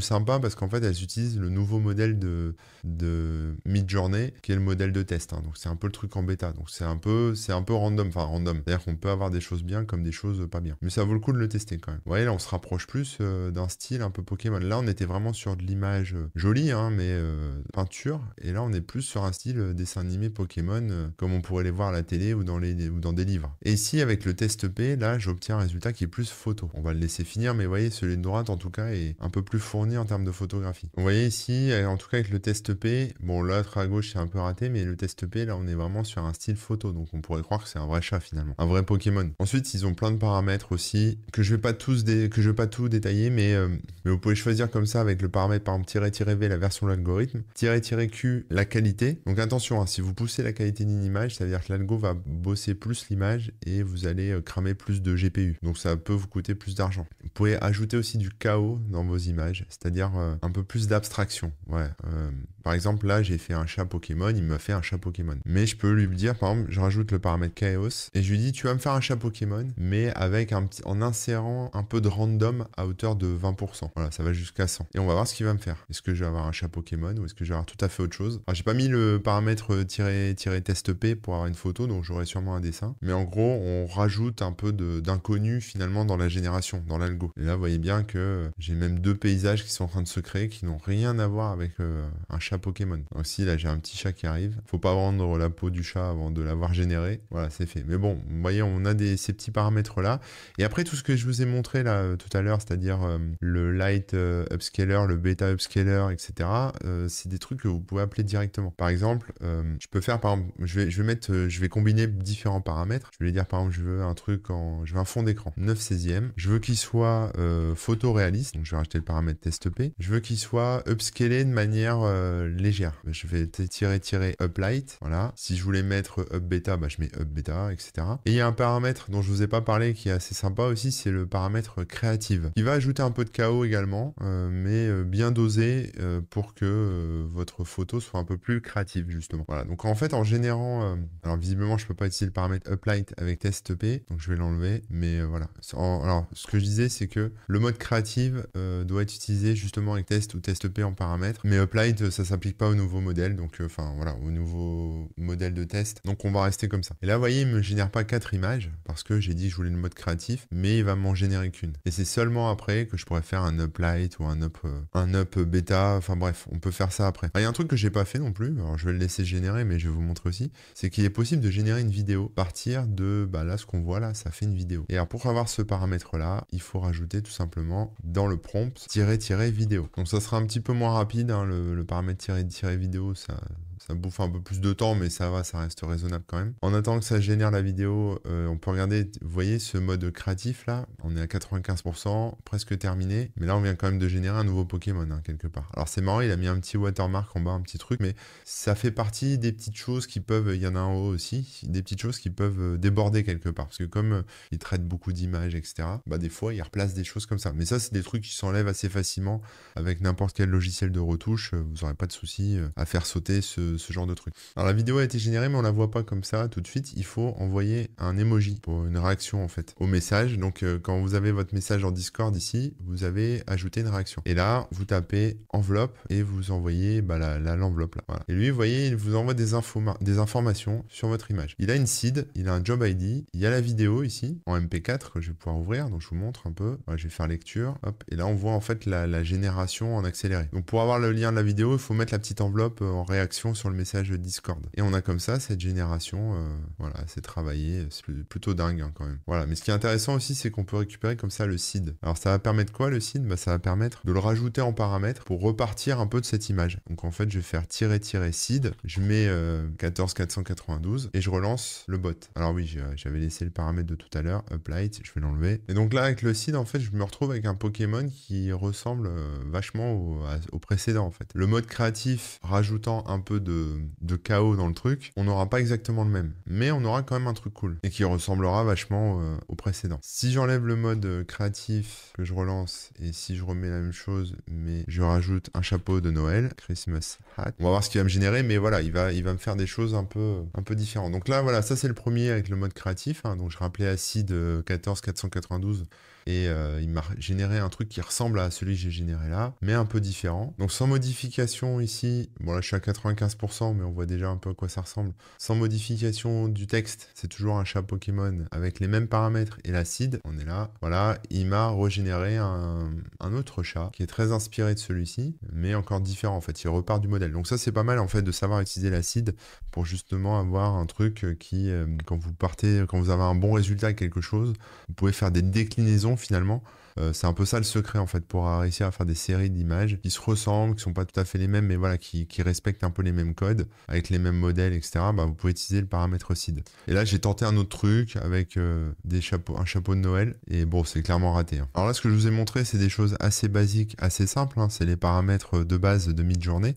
sympas parce qu'en fait elles utilisent le nouveau modèle de Midjourney qui est le modèle de test. Hein. Donc c'est un peu le truc en bêta. Donc c'est un peu random. Enfin random. C'est-à-dire qu'on peut avoir des choses bien comme des choses pas bien. Mais ça vaut le coup de le tester quand même. Vous voyez là on se rapproche plus d'un style un peu Pokémon. Là on était vraiment sur de l'image jolie, hein, mais peinture. Et là on est plus sur un style dessin animé Pokémon comme on pourrait les voir à la télé ou dans des livres. Et ici avec le test P, là j'obtiens un résultat qui est plus photo. On va le laisser finir, mais vous voyez celui de droite en tout cas est un peu plus fourni en termes de photographie. Vous voyez ici, en tout cas avec le test P, bon l'autre à gauche gauche c'est un peu raté, mais le test P, là on est vraiment sur un style photo, donc on pourrait croire que c'est un vrai chat finalement, un vrai Pokémon. Ensuite ils ont plein de paramètres aussi, que je vais pas tout détailler, mais vous pouvez choisir comme ça avec le paramètre par exemple -v la version de l'algorithme, -q la qualité. Donc attention, hein, si vous poussez la qualité d'une image, ça veut dire que l'algo va bosser plus l'image et vous allez cramer plus de GPU, donc ça peut vous coûter plus d'argent. Vous pouvez ajouter aussi du chaos dans vos images, c'est-à-dire un peu plus d'abstraction. Ouais, par exemple là j'ai fait un chat Pokémon, il m'a fait un chat Pokémon, mais je peux lui dire par exemple je rajoute le paramètre chaos et je lui dis tu vas me faire un chat Pokémon mais avec en insérant un peu de random à hauteur de 20%. Voilà, ça va jusqu'à 100 et on va voir ce qu'il va me faire. Est-ce que je vais avoir un chat Pokémon ou est-ce que je vais avoir tout à fait autre chose? Alors j'ai pas mis le paramètre -test p pour avoir une photo, donc j'aurai sûrement un dessin, mais en gros on rajoute un peu d'inconnu finalement dans la génération, dans l'algo. Et là vous voyez bien que j'ai même deux paysages qui sont en train de se créer qui n'ont rien à voir avec un chat Pokémon. Donc si là j'ai un petit chat qui arrive, faut pas vendre la peau du chat avant de l'avoir généré. Voilà, c'est fait. Mais bon, vous voyez, on a ces petits paramètres là. Et après tout ce que je vous ai montré là tout à l'heure, c'est-à-dire le light upscaler, le beta upscaler, etc. C'est des trucs que vous pouvez appeler directement. Par exemple, je peux faire par exemple, je vais combiner différents paramètres. Je vais dire par exemple, je veux un fond d'écran 9/16e. Je veux qu'il soit photoréaliste, donc je vais rajouter le paramètre test P. Je veux qu'il soit upscalé de manière légère. Je vais tirer uplight, voilà. Si je voulais mettre up beta, je mets up beta, etc. Et il y a un paramètre dont je vous ai pas parlé qui est assez sympa aussi, c'est le paramètre créative. Il va ajouter un peu de chaos également, mais bien dosé pour que votre photo soit un peu plus créative justement. Voilà. Donc en fait en générant, alors visiblement je peux pas utiliser le paramètre uplight avec test P, donc je vais l'enlever, mais voilà. Alors ce que je disais c'est que le mode créative doit être utilisé justement avec test ou test P en paramètre, mais uplight ça s'applique pas au nouveau modèle, donc voilà, au nouveau modèle de test, donc on va rester comme ça. Et là vous voyez il me génère pas 4 images parce que j'ai dit que je voulais le mode créatif, mais il va m'en générer qu'une. Et c'est seulement après que je pourrais faire un uplight ou un up bêta, enfin bref, on peut faire ça après. Il y a un truc que j'ai pas fait non plus, alors je vais le laisser générer, mais je vais vous montrer aussi, c'est qu'il est possible de générer une vidéo à partir de, là ce qu'on voit là, ça fait une vidéo. Et alors pour avoir ce paramètre là, il faut rajouter tout simplement dans le prompt -vidéo. Donc ça sera un petit peu moins rapide, hein, le paramètre -vidéo, ça bouffe un peu plus de temps, mais ça va, ça reste raisonnable quand même. En attendant que ça génère la vidéo, on peut regarder, vous voyez ce mode créatif là, on est à 95%, presque terminé, mais là on vient quand même de générer un nouveau Pokémon, hein, quelque part. Alors c'est marrant, il a mis un petit watermark en bas, un petit truc, mais ça fait partie des petites choses qui peuvent, il y en a en haut aussi, des petites choses qui peuvent déborder quelque part, parce que comme il traite beaucoup d'images, etc., des fois il replace des choses comme ça. Mais ça c'est des trucs qui s'enlèvent assez facilement avec n'importe quel logiciel de retouche, vous n'aurez pas de souci à faire sauter ce genre de truc. Alors la vidéo a été générée mais on la voit pas comme ça tout de suite, il faut envoyer un emoji pour une réaction en fait au message. Donc quand vous avez votre message en Discord ici, vous avez ajouté une réaction. Et là, vous tapez enveloppe et vous envoyez l'enveloppe là. Voilà. Et lui, vous voyez, il vous envoie des informations sur votre image. Il a une seed, il a un job ID, il y a la vidéo ici en MP4 que je vais pouvoir ouvrir, donc je vous montre un peu. Voilà, je vais faire lecture, hop, et là on voit en fait la génération en accéléré. Donc pour avoir le lien de la vidéo, il faut mettre la petite enveloppe en réaction sur le message Discord. Et on a comme ça cette génération, voilà, c'est travaillé, c'est plutôt dingue hein, quand même. Voilà, mais ce qui est intéressant aussi, c'est qu'on peut récupérer comme ça le seed. Alors ça va permettre quoi le seed? Ça va permettre de le rajouter en paramètre pour repartir un peu de cette image. Donc en fait, je vais faire -seed, je mets 14492 et je relance le bot. Alors oui, j'avais laissé le paramètre de tout à l'heure, uplight, je vais l'enlever. Et donc là, avec le seed, en fait, je me retrouve avec un Pokémon qui ressemble vachement au précédent en fait. Le mode créatif rajoutant un peu de chaos dans le truc, on n'aura pas exactement le même, mais on aura quand même un truc cool et qui ressemblera vachement au précédent. Si j'enlève le mode créatif que je relance et si je remets la même chose mais je rajoute un chapeau de Noël, Christmas hat, on va voir ce qu'il va me générer, mais voilà, il va me faire des choses un peu différentes. Donc là voilà, ça c'est le premier avec le mode créatif, hein, donc je rappelais acide 14492 et il m'a généré un truc qui ressemble à celui que j'ai généré là, mais un peu différent. Donc sans modification ici, bon là je suis à 95%, mais on voit déjà un peu à quoi ça ressemble. Sans modification du texte, c'est toujours un chat Pokémon avec les mêmes paramètres et la seed, on est là. Voilà, il m'a régénéré un autre chat qui est très inspiré de celui-ci, mais encore différent en fait, il repart du modèle. Donc ça c'est pas mal en fait de savoir utiliser la seed pour justement avoir un truc qui, quand vous avez un bon résultat avec quelque chose, vous pouvez faire des déclinaisons finalement C'est un peu ça le secret en fait pour réussir à faire des séries d'images qui se ressemblent, qui sont pas tout à fait les mêmes, mais voilà, qui respectent un peu les mêmes codes, avec les mêmes modèles, etc. Bah, vous pouvez utiliser le paramètre seed. Et là, j'ai tenté un autre truc avec un chapeau de Noël, et bon, c'est clairement raté. Hein. Alors là, ce que je vous ai montré, c'est des choses assez basiques, assez simples. Hein. C'est les paramètres de base de Midjourney.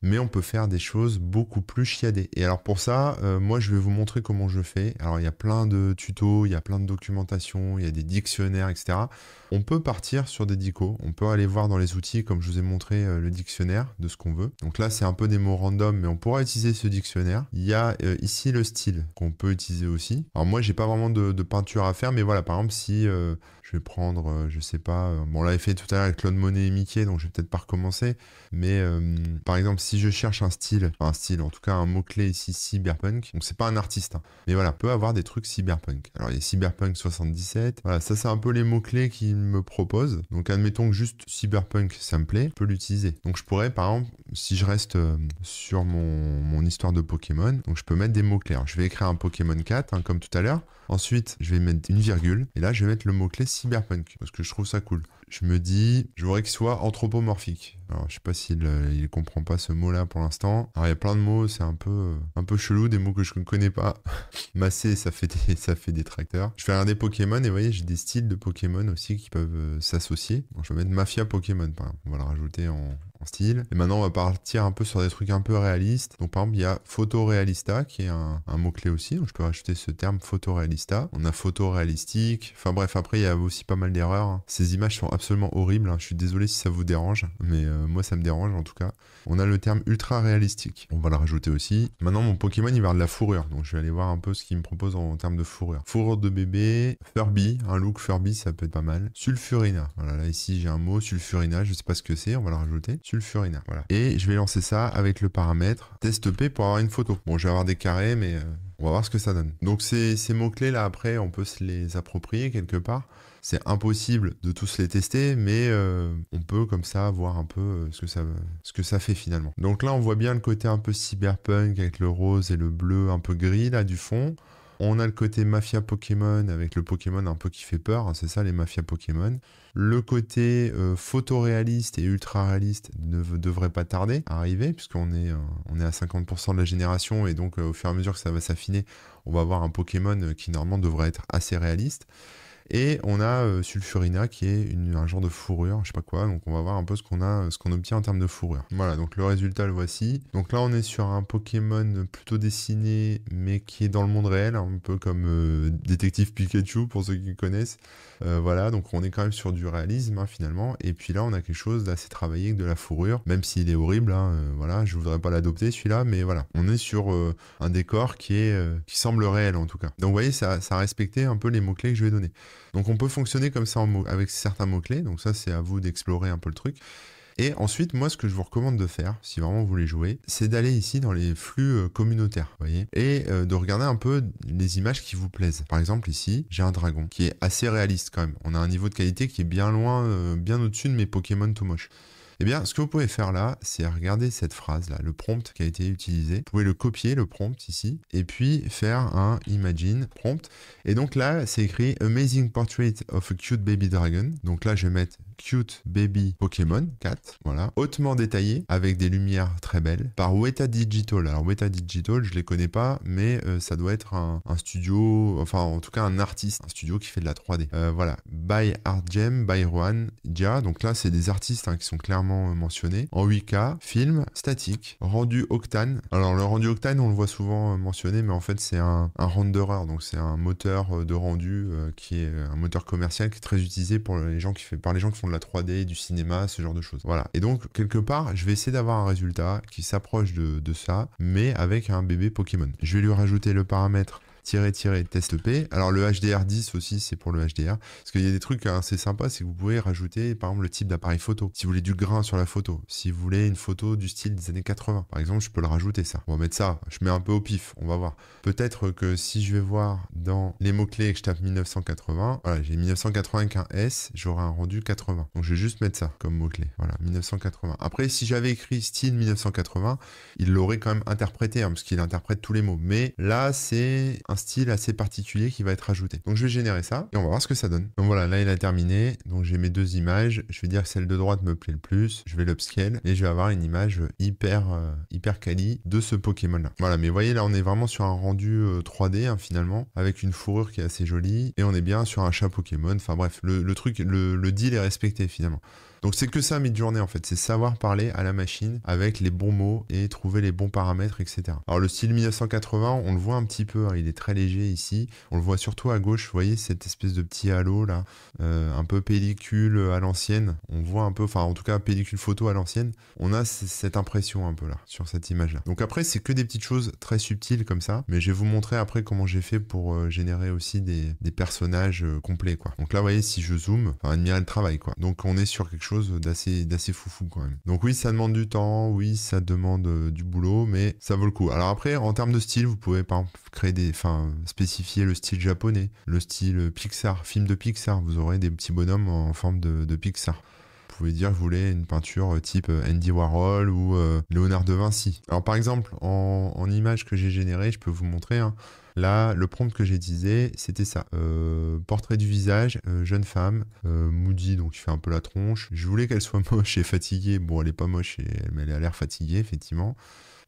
Mais on peut faire des choses beaucoup plus chiadées. Et alors pour ça, moi je vais vous montrer comment je fais. Alors il y a plein de tutos, il y a plein de documentation, il y a des dictionnaires, etc. On peut partir sur des dicos, on peut aller voir dans les outils, comme je vous ai montré le dictionnaire de ce qu'on veut. Donc là c'est un peu des mots random, mais on pourra utiliser ce dictionnaire. Il y a ici le style qu'on peut utiliser aussi. Alors moi j'ai pas vraiment de peinture à faire, mais voilà, par exemple si je vais prendre, je sais pas, bon on l'avait fait tout à l'heure avec Claude Monet et Mickey, donc je vais peut-être pas recommencer, mais par exemple si je cherche un style, en tout cas un mot-clé ici, cyberpunk, donc c'est pas un artiste, hein, mais voilà, peut avoir des trucs cyberpunk. Alors il y a cyberpunk 77, voilà, ça c'est un peu les mots-clés qu'il me propose, donc admettons que juste cyberpunk ça me plaît, je peux l'utiliser. Donc je pourrais par exemple, si je reste sur mon histoire de Pokémon, donc je peux mettre des mots-clés. Alors, je vais écrire un Pokémon 4, hein, comme tout à l'heure. Ensuite, je vais mettre une virgule. Et là, je vais mettre le mot-clé cyberpunk, parce que je trouve ça cool. Je me dis, je voudrais qu'il soit anthropomorphique. Alors, je sais pas s'il il comprend pas ce mot-là pour l'instant. Alors, il y a plein de mots, c'est un peu chelou, des mots que je ne connais pas. Massé, ça fait des tracteurs. Je vais regarder Pokémon et vous voyez, j'ai des styles de Pokémon aussi qui peuvent s'associer. Donc, je vais mettre Mafia Pokémon, par exemple. On va le rajouter en style. Et maintenant, on va partir un peu sur des trucs un peu réalistes. Donc, par exemple, il y a photoréalista qui est un mot-clé aussi. Donc, je peux rajouter ce terme photoréalista. On a photoréalistique. Enfin bref, après, il y a aussi pas mal d'erreurs. Hein. Ces images sont absolument horribles. Hein. Je suis désolé si ça vous dérange, mais moi, ça me dérange en tout cas. On a le terme ultra réalistique. On va le rajouter aussi. Maintenant, mon Pokémon, il va avoir de la fourrure. Donc, je vais aller voir un peu ce qu'il me propose en termes de fourrure. Fourrure de bébé, Furby. Un look Furby, ça peut être pas mal. Sulfurina. Voilà, là, ici, j'ai un mot, Sulfurina. Je sais pas ce que c'est. On va le rajouter. Sulfurina. Voilà. Et je vais lancer ça avec le paramètre test P pour avoir une photo. Bon, je vais avoir des carrés, mais on va voir ce que ça donne. Donc, ces mots-clés là, après, on peut se les approprier quelque part. C'est impossible de tous les tester, mais on peut comme ça voir un peu ce que ça fait finalement. Donc là, on voit bien le côté un peu cyberpunk avec le rose et le bleu un peu gris là du fond. On a le côté mafia Pokémon avec le Pokémon un peu qui fait peur, hein, c'est ça les mafia Pokémon. Le côté photoréaliste et ultra réaliste ne devrait pas tarder à arriver puisqu'on est à 50% de la génération et donc au fur et à mesure que ça va s'affiner, on va avoir un Pokémon qui normalement devrait être assez réaliste. Et on a Sulfurina qui est un genre de fourrure, je sais pas quoi, donc on va voir un peu ce qu'on obtient en termes de fourrure. Voilà, donc le résultat le voici. Donc là on est sur un Pokémon plutôt dessiné mais qui est dans le monde réel, un peu comme Détective Pikachu pour ceux qui connaissent. Voilà, donc on est quand même sur du réalisme hein, finalement. Et puis là on a quelque chose d'assez travaillé avec de la fourrure, même s'il est horrible, hein, voilà, je voudrais pas l'adopter celui-là, mais voilà, on est sur un décor qui semble réel en tout cas. Donc vous voyez, ça a respecté un peu les mots-clés que je vais donner. Donc on peut fonctionner comme ça avec certains mots-clés, donc ça c'est à vous d'explorer un peu le truc. Et ensuite, moi ce que je vous recommande de faire, si vraiment vous voulez jouer, c'est d'aller ici dans les flux communautaires, vous voyez, et de regarder un peu les images qui vous plaisent. Par exemple ici, j'ai un dragon qui est assez réaliste quand même. On a un niveau de qualité qui est bien loin, bien au-dessus de mes Pokémon tout moches. Eh bien, ce que vous pouvez faire là, c'est regarder cette phrase-là, le prompt qui a été utilisé. Vous pouvez le copier, le prompt ici, et puis faire un imagine prompt. Et donc là, c'est écrit Amazing Portrait of a Cute Baby Dragon. Donc là, je vais mettre Cute Baby Pokémon 4, voilà, hautement détaillé, avec des lumières très belles, par Weta Digital. Alors Weta Digital, je les connais pas, mais ça doit être un studio, enfin en tout cas un artiste, un studio qui fait de la 3D. Voilà, by Artgem, by Juan Dia. Donc là, c'est des artistes hein, qui sont clairement mentionnés. En 8K, film, statique, rendu Octane. Alors le rendu Octane, on le voit souvent mentionné, mais en fait c'est un renderer, donc c'est un moteur de rendu qui est un moteur commercial qui est très utilisé par les gens qui font de la 3D, du cinéma, ce genre de choses. Voilà. Et donc, quelque part, je vais essayer d'avoir un résultat qui s'approche de ça, mais avec un bébé Pokémon. Je vais lui rajouter le paramètre test P. Alors le HDR10 aussi, c'est pour le HDR. Parce qu'il y a des trucs assez sympas, c'est que vous pouvez rajouter par exemple le type d'appareil photo. Si vous voulez du grain sur la photo, si vous voulez une photo du style des années 80, par exemple, je peux le rajouter ça. On va mettre ça, je mets un peu au pif, on va voir. Peut-être que si je vais voir dans les mots-clés et que je tape 1980, voilà, j'ai 1980 avec un S, j'aurai un rendu 80. Donc je vais juste mettre ça comme mot-clé. Voilà, 1980. Après, si j'avais écrit style 1980, il l'aurait quand même interprété, hein, parce qu'il interprète tous les mots. Mais là, c'est un style assez particulier qui va être ajouté. Donc je vais générer ça et on va voir ce que ça donne. Donc voilà, là il a terminé. Donc j'ai mes 2 images. Je vais dire que celle de droite me plaît le plus. Je vais l'upscale et je vais avoir une image hyper quali de ce Pokémon là. Voilà, mais vous voyez là on est vraiment sur un rendu 3D hein, finalement, avec une fourrure qui est assez jolie et on est bien sur un chat Pokémon. Enfin bref, le truc, le deal est respecté finalement. Donc c'est que ça Midjourney en fait, c'est savoir parler à la machine avec les bons mots et trouver les bons paramètres, etc. Alors le style 1980, on le voit un petit peu, hein, il est très léger ici. On le voit surtout à gauche, vous voyez cette espèce de petit halo là, un peu pellicule à l'ancienne. On voit un peu, enfin en tout cas pellicule photo à l'ancienne. On a cette impression un peu là, sur cette image là. Donc après c'est que des petites choses très subtiles comme ça, mais je vais vous montrer après comment j'ai fait pour générer aussi des personnages complets quoi. Donc là vous voyez si je zoome, enfin admirer le travail quoi. Donc on est sur quelque chose d'assez foufou quand même. Donc oui, ça demande du temps, oui, ça demande du boulot, mais ça vaut le coup. Alors après, en termes de style, vous pouvez par exemple créer spécifier le style japonais, le style Pixar, film de Pixar. Vous aurez des petits bonhommes en forme de Pixar. Vous pouvez dire que vous voulez une peinture type Andy Warhol ou Léonard de Vinci. Alors par exemple, en image que j'ai générée, je peux vous montrer, hein, là, le prompt que j'ai utilisé, c'était ça. Portrait du visage, jeune femme, moody, donc il fait un peu la tronche. Je voulais qu'elle soit moche et fatiguée. Bon, elle est pas moche, mais elle a l'air fatiguée, effectivement.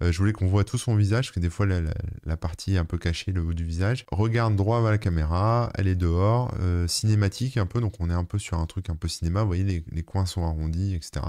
Je voulais qu'on voit tout son visage, parce que des fois la partie est un peu cachée, le haut du visage. Regarde droit vers la caméra, elle est dehors, cinématique un peu, donc on est un peu sur un truc un peu cinéma, vous voyez les coins sont arrondis, etc.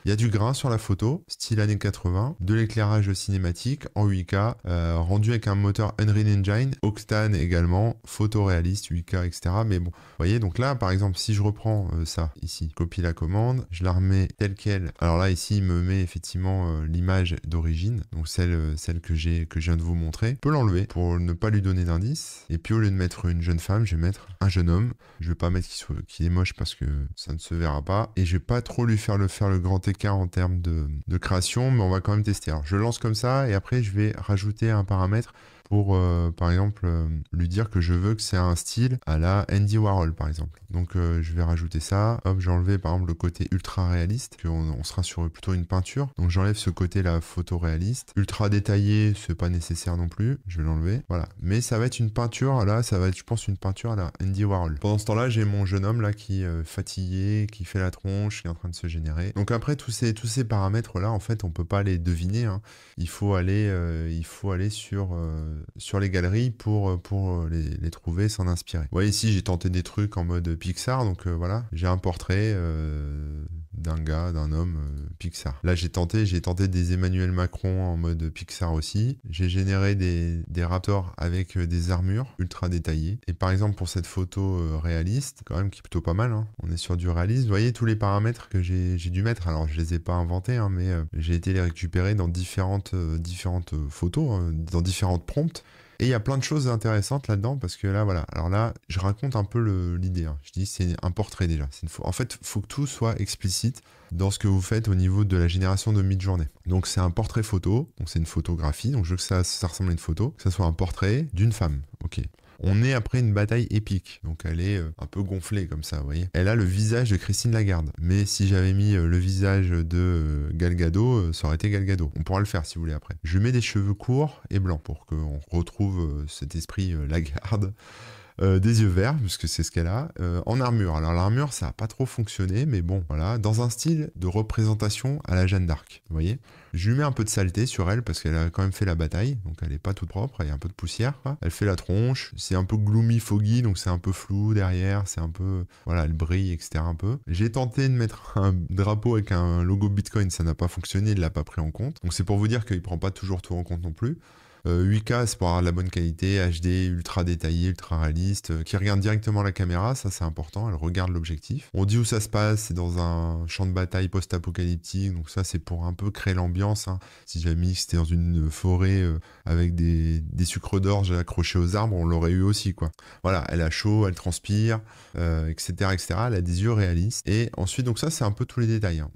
Il y a du grain sur la photo, style années 80, de l'éclairage cinématique en 8K, rendu avec un moteur Unreal Engine, Octane également, photoréaliste, 8K, etc. Mais bon, vous voyez, donc là, par exemple, si je reprends ça, ici, copie la commande, je la remets telle qu'elle. Alors là, ici, il me met effectivement l'image d'origine, donc celle que je viens de vous montrer. Je peux l'enlever pour ne pas lui donner d'indice. Et puis au lieu de mettre une jeune femme, je vais mettre un jeune homme. Je vais pas mettre qu'il est moche parce que ça ne se verra pas. Et je vais pas trop lui faire le grand écart en termes de création, mais on va quand même tester. Alors je lance comme ça et après je vais rajouter un paramètre pour, par exemple, lui dire que je veux que c'est un style à la Andy Warhol, par exemple. Donc, je vais rajouter ça. Hop, j'ai enlevé, par exemple, le côté ultra réaliste, on sera sur plutôt une peinture. Donc, j'enlève ce côté-là photoréaliste. Ultra détaillé, c'est pas nécessaire non plus. Je vais l'enlever. Voilà. Mais ça va être une peinture, là, ça va être, je pense, une peinture à la Andy Warhol. Pendant ce temps-là, j'ai mon jeune homme, là, qui est fatigué, qui fait la tronche, qui est en train de se générer. Donc, après, tous ces paramètres-là, en fait, on peut pas les deviner, hein. Il faut aller sur les galeries pour les trouver, s'en inspirer. Vous voyez ici, j'ai tenté des trucs en mode Pixar, donc voilà, j'ai un portrait d'un homme Pixar. Là, j'ai tenté des Emmanuel Macron en mode Pixar aussi. J'ai généré des raptors avec des armures ultra détaillées. Et par exemple, pour cette photo réaliste, quand même, qui est plutôt pas mal, hein, on est sur du réalisme. Vous voyez tous les paramètres que j'ai dû mettre. Alors, je les ai pas inventés, hein, mais j'ai été les récupérer dans différentes photos, hein, dans différentes prompts. Et il y a plein de choses intéressantes là-dedans parce que là, voilà. Alors là, je raconte un peu l'idée, hein. Je dis c'est un portrait déjà. En fait, il faut que tout soit explicite dans ce que vous faites au niveau de la génération de Midjourney. Donc c'est un portrait photo, donc c'est une photographie. Donc je veux que ça ressemble à une photo, que ça soit un portrait d'une femme. Ok. On est après une bataille épique, donc elle est un peu gonflée comme ça, vous voyez. Elle a le visage de Christine Lagarde, mais si j'avais mis le visage de Gal Gadot, ça aurait été Gal Gadot. On pourra le faire si vous voulez après. Je mets des cheveux courts et blancs pour qu'on retrouve cet esprit Lagarde. Des yeux verts, puisque c'est ce qu'elle a, en armure. Alors l'armure, ça n'a pas trop fonctionné, mais bon, voilà, dans un style de représentation à la Jeanne d'Arc, vous voyez. Je lui mets un peu de saleté sur elle, parce qu'elle a quand même fait la bataille, donc elle n'est pas toute propre, il y a un peu de poussière, quoi. Elle fait la tronche, c'est un peu gloomy, foggy, donc c'est un peu flou derrière, c'est un peu, voilà, elle brille, etc. un peu. J'ai tenté de mettre un drapeau avec un logo Bitcoin, ça n'a pas fonctionné, il l'a pas pris en compte. Donc c'est pour vous dire qu'il prend pas toujours tout en compte non plus. 8K, c'est pour avoir de la bonne qualité, HD, ultra détaillé, ultra réaliste, qui regarde directement la caméra, ça c'est important, elle regarde l'objectif. On dit où ça se passe, c'est dans un champ de bataille post-apocalyptique, donc ça c'est pour un peu créer l'ambiance, hein. Si j'avais mis que c'était dans une forêt avec des sucres d'orge accrochés aux arbres, on l'aurait eu aussi, quoi. Voilà, elle a chaud, elle transpire, etc., etc. Elle a des yeux réalistes. Et ensuite, donc ça c'est un peu tous les détails, hein.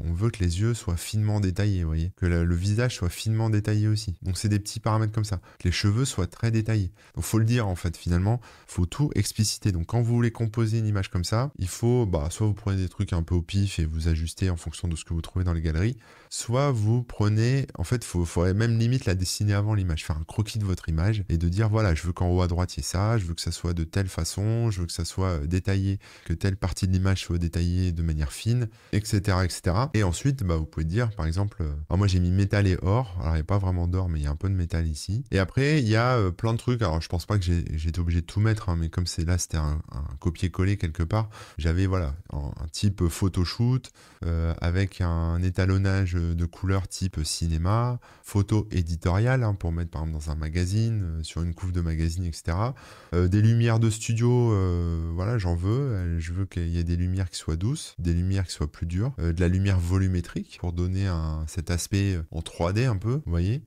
On veut que les yeux soient finement détaillés, vous voyez, que le visage soit finement détaillé aussi. Donc c'est des petits paramètres paramètres comme ça. Que les cheveux soient très détaillés. Donc faut le dire en fait, finalement, faut tout expliciter. Donc quand vous voulez composer une image comme ça, il faut, soit vous prenez des trucs un peu au pif et vous ajustez en fonction de ce que vous trouvez dans les galeries, soit vous prenez, en fait, faudrait même limite la dessiner avant l'image, faire un croquis de votre image et de dire, voilà, je veux qu'en haut à droite il y ait ça, je veux que ça soit de telle façon, je veux que ça soit détaillé, que telle partie de l'image soit détaillée de manière fine, etc., etc. Et ensuite, vous pouvez dire, par exemple, alors moi j'ai mis métal et or, alors il n'y a pas vraiment d'or, mais il y a un peu de métal ici. Et après, il y a plein de trucs, alors je pense pas que j'ai été obligé de tout mettre, mais comme c'est là, c'était un copier-coller quelque part, j'avais, voilà, un type photoshoot, avec un étalonnage de couleurs type cinéma, photo éditoriale, pour mettre par exemple dans un magazine, sur une couve de magazine, etc. Des lumières de studio, voilà, j'en veux. Je veux qu'il y ait des lumières qui soient douces, des lumières qui soient plus dures, de la lumière volumétrique pour donner cet aspect en 3D un peu, vous voyez.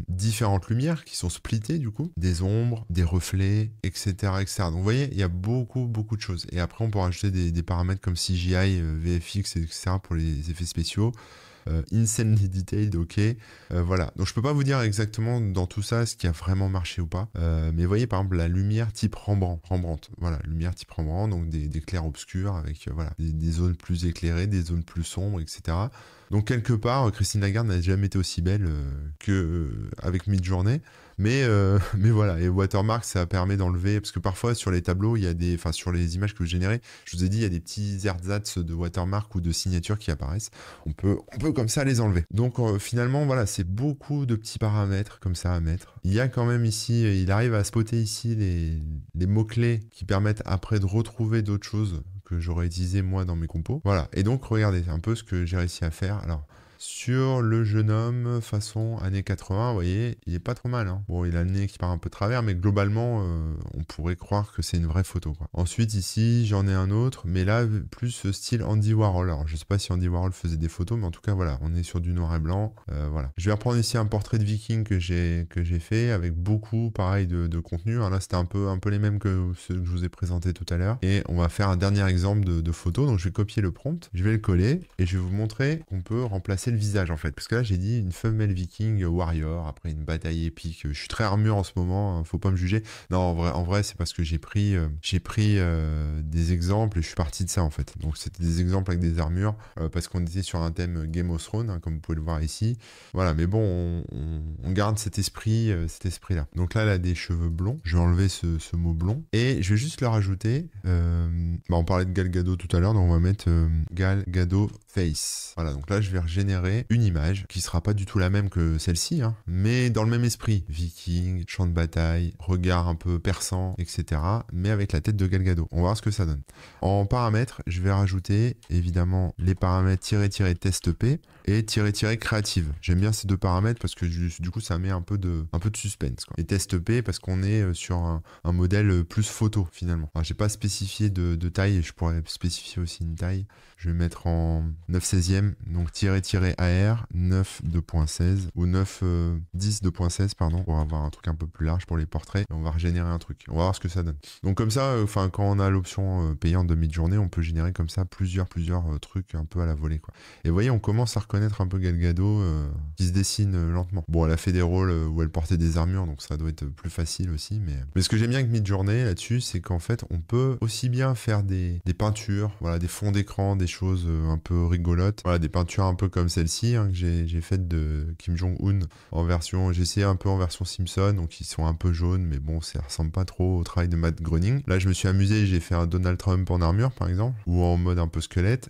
Différentes lumières qui sont splittées du coup, des ombres, des reflets, etc., etc. Donc vous voyez, il y a beaucoup de choses. Et après, on peut rajouter des paramètres comme CGI, VFX, etc. pour les effets spéciaux. Insanely detailed, ok. Voilà. Donc je peux pas vous dire exactement dans tout ça ce qui a vraiment marché ou pas. Mais vous voyez par exemple la lumière type Rembrandt. Voilà, lumière type Rembrandt, donc des clairs obscurs avec voilà, des zones plus éclairées, des zones plus sombres, etc. Donc quelque part, Christine Lagarde n'a jamais été aussi belle qu'avec Midjourney. Mais voilà, et Watermark, ça permet d'enlever, parce que parfois sur les tableaux, il y a sur les images que vous générez, je vous ai dit, il y a des petits ersatz de Watermark ou de signatures qui apparaissent. On peut comme ça les enlever. Donc finalement, voilà, c'est beaucoup de petits paramètres comme ça à mettre. Il y a quand même ici, il arrive à spotter ici les mots-clés qui permettent après de retrouver d'autres choses que j'aurais utilisé moi dans mes compos. Voilà, et donc regardez un peu ce que j'ai réussi à faire. Alors, sur le jeune homme façon années 80, vous voyez, il est pas trop mal. Bon, il a le nez qui part un peu de travers, mais globalement, on pourrait croire que c'est une vraie photo, quoi. Ensuite, ici, j'en ai un autre, mais là, plus style Andy Warhol. Alors, je sais pas si Andy Warhol faisait des photos, mais en tout cas, voilà, on est sur du noir et blanc. Voilà. Je vais reprendre ici un portrait de viking que j'ai fait, avec beaucoup, pareil, de contenu. Alors là, c'était un peu les mêmes que ceux que je vous ai présentés tout à l'heure. Et on va faire un dernier exemple de photo. Donc, je vais copier le prompt, je vais le coller, et je vais vous montrer qu'on peut remplacer le visage en fait, parce que là j'ai dit une femelle viking warrior après une bataille épique. Je suis très armure en ce moment, faut pas me juger. Non, en vrai c'est parce que j'ai pris des exemples et je suis parti de ça en fait. Donc c'était des exemples avec des armures parce qu'on était sur un thème Game of Thrones, comme vous pouvez le voir ici. Voilà, mais bon, on garde cet esprit là. Donc là elle a des cheveux blonds. Je vais enlever ce mot blond et je vais juste le rajouter. On parlait de Gal Gadot tout à l'heure, donc on va mettre Gal Gadot face. Voilà, donc là je vais régénérer une image qui sera pas du tout la même que celle-ci, mais dans le même esprit. Viking, champ de bataille, regard un peu perçant, etc. Mais avec la tête de Gal Gadot. On va voir ce que ça donne. En paramètres, je vais rajouter évidemment les paramètres --test p et --créative. J'aime bien ces deux paramètres parce que du coup ça met un peu de suspense, quoi. Et test p parce qu'on est sur un modèle plus photo finalement. Alors j'ai pas spécifié de taille, je pourrais spécifier aussi une taille. Je vais mettre en 9/16e, donc -AR 9.2.16 ou 9.10.2.16 pardon, pour avoir un truc un peu plus large pour les portraits. Et on va régénérer un truc. On va voir ce que ça donne. Donc comme ça, quand on a l'option payante de mid-journée, on peut générer comme ça plusieurs trucs un peu à la volée, quoi. Et vous voyez, on commence à reconnaître un peu Gal Gadot qui se dessine lentement. Bon, elle a fait des rôles où elle portait des armures, donc ça doit être plus facile aussi. Mais ce que j'aime bien avec mid-journée là-dessus, c'est qu'en fait, on peut aussi bien faire des peintures, voilà, des fonds d'écran, des choses un peu rigolotes, voilà, des peintures un peu comme celle-ci que j'ai faite de Kim Jong-un en version, j'ai essayé un peu en version Simpson, donc ils sont un peu jaunes, mais bon, ça ressemble pas trop au travail de Matt Groening. Là, je me suis amusé, j'ai fait un Donald Trump en armure, par exemple, ou en mode un peu squelette.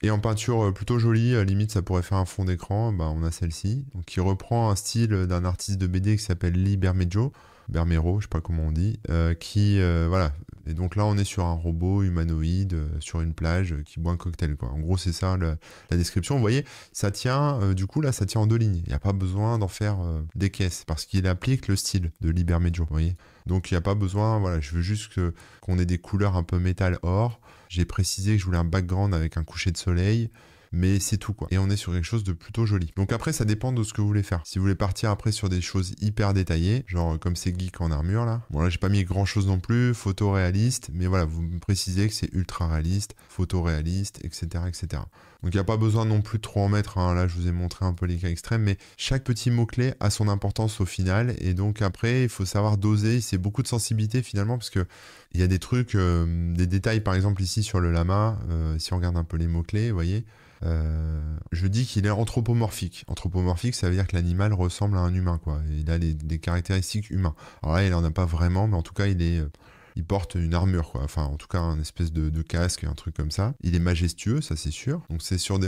Et en peinture plutôt jolie, limite ça pourrait faire un fond d'écran, on a celle-ci, donc qui reprend un style d'un artiste de BD qui s'appelle Lee Bermejo, je sais pas comment on dit, voilà. Et donc là, on est sur un robot humanoïde sur une plage qui boit un cocktail, quoi. En gros, c'est ça la description. Vous voyez, ça tient, du coup, là, ça tient en 2 lignes. Il n'y a pas besoin d'en faire des caisses parce qu'il applique le style de Lee Bermejo, vous voyez. Donc, il n'y a pas besoin, voilà, je veux juste qu'on ait des couleurs un peu métal or. J'ai précisé que je voulais un background avec un coucher de soleil. mais c'est tout quoi. Et on est sur quelque chose de plutôt joli. Donc après, ça dépend de ce que vous voulez faire. Si vous voulez partir après sur des choses hyper détaillées, genre comme ces geeks en armure là. Bon là, j'ai pas mis grand chose non plus, photoréaliste, mais voilà, vous me précisez que c'est ultra réaliste, photoréaliste, etc., etc. Donc il n'y a pas besoin non plus de trop en mettre, hein. Là je vous ai montré un peu les cas extrêmes, mais chaque petit mot-clé a son importance au final, et donc après il faut savoir doser, c'est beaucoup de sensibilité finalement, parce que il y a des trucs, des détails par exemple ici sur le lama, si on regarde un peu les mots-clés, vous voyez, je dis qu'il est anthropomorphique. Anthropomorphique, ça veut dire que l'animal ressemble à un humain, quoi. Et il a des caractéristiques humaines. Alors là, il en a pas vraiment, mais en tout cas, il porte une armure, quoi. Enfin, en tout cas, un espèce de casque, un truc comme ça. Il est majestueux, ça c'est sûr. Donc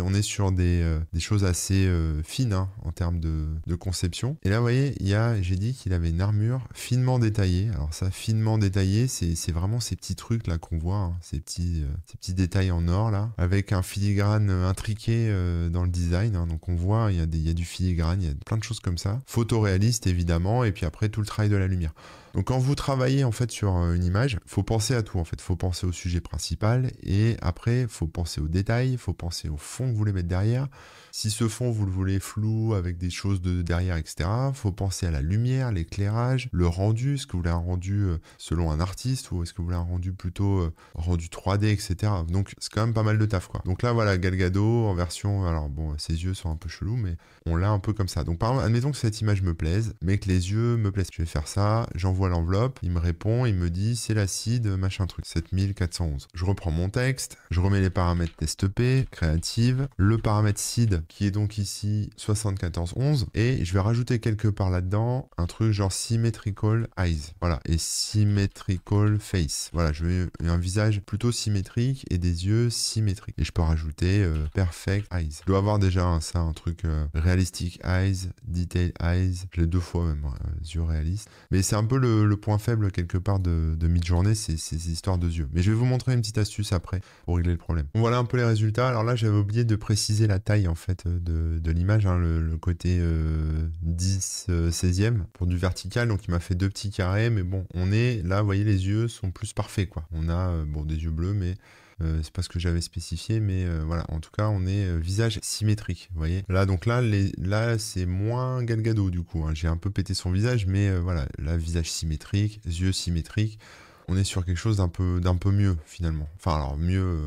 on est sur des choses assez fines hein, en termes de conception. Et là, vous voyez, j'ai dit qu'il avait une armure finement détaillée. Alors ça, finement détaillé, c'est vraiment ces petits trucs là qu'on voit, hein, ces petits détails en or là, avec un filigrane intriqué dans le design. Hein. Donc on voit, il y a du filigrane, il y a plein de choses comme ça. Photoréaliste évidemment, et puis après tout le travail de la lumière. Donc quand vous travaillez en fait sur une image, faut penser à tout en fait. Faut penser au sujet principal et après faut penser aux détails, faut penser au fond que vous voulez mettre derrière. Si ce fond vous le voulez flou avec des choses de derrière, etc. Faut penser à la lumière, l'éclairage, le rendu. Est-ce que vous voulez un rendu selon un artiste ou est-ce que vous voulez un rendu plutôt rendu 3D, etc. Donc c'est quand même pas mal de taf quoi. Donc là voilà Gal Gadot en version, alors bon ses yeux sont un peu chelous mais on l'a un peu comme ça. Donc par exemple admettons que cette image me plaise, mais que les yeux me plaisent. Je vais faire ça, j'envoie l'enveloppe, il me répond, il me dit c'est l'acide machin truc 7411. Je reprends mon texte, je remets les paramètres test P, créative, le paramètre seed qui est donc ici 7411 et je vais rajouter quelque part là-dedans un truc genre symmetrical eyes. Voilà, et symmetrical face. Voilà, je veux un visage plutôt symétrique et des yeux symétriques. Et je peux rajouter perfect eyes. Je dois avoir déjà un truc realistic eyes, detail eyes. Je l'ai 2 fois même, yeux réalistes. Mais c'est un peu le point faible quelque part de Midjourney, c'est ces histoires de yeux. Mais je vais vous montrer une petite astuce après pour régler le problème. Donc voilà un peu les résultats. Alors là, j'avais oublié de préciser la taille en fait de l'image, hein, le côté 10 16e pour du vertical. Donc il m'a fait 2 petits carrés, mais bon, on est là, vous voyez, les yeux sont plus parfaits quoi. On a bon des yeux bleus, mais c'est pas ce que j'avais spécifié, mais voilà, en tout cas on est visage symétrique, vous voyez. Là donc là c'est moins Gal Gadot du coup, hein. J'ai un peu pété son visage, mais voilà, là visage symétrique, yeux symétriques, on est sur quelque chose d'un peu mieux finalement. Enfin alors mieux,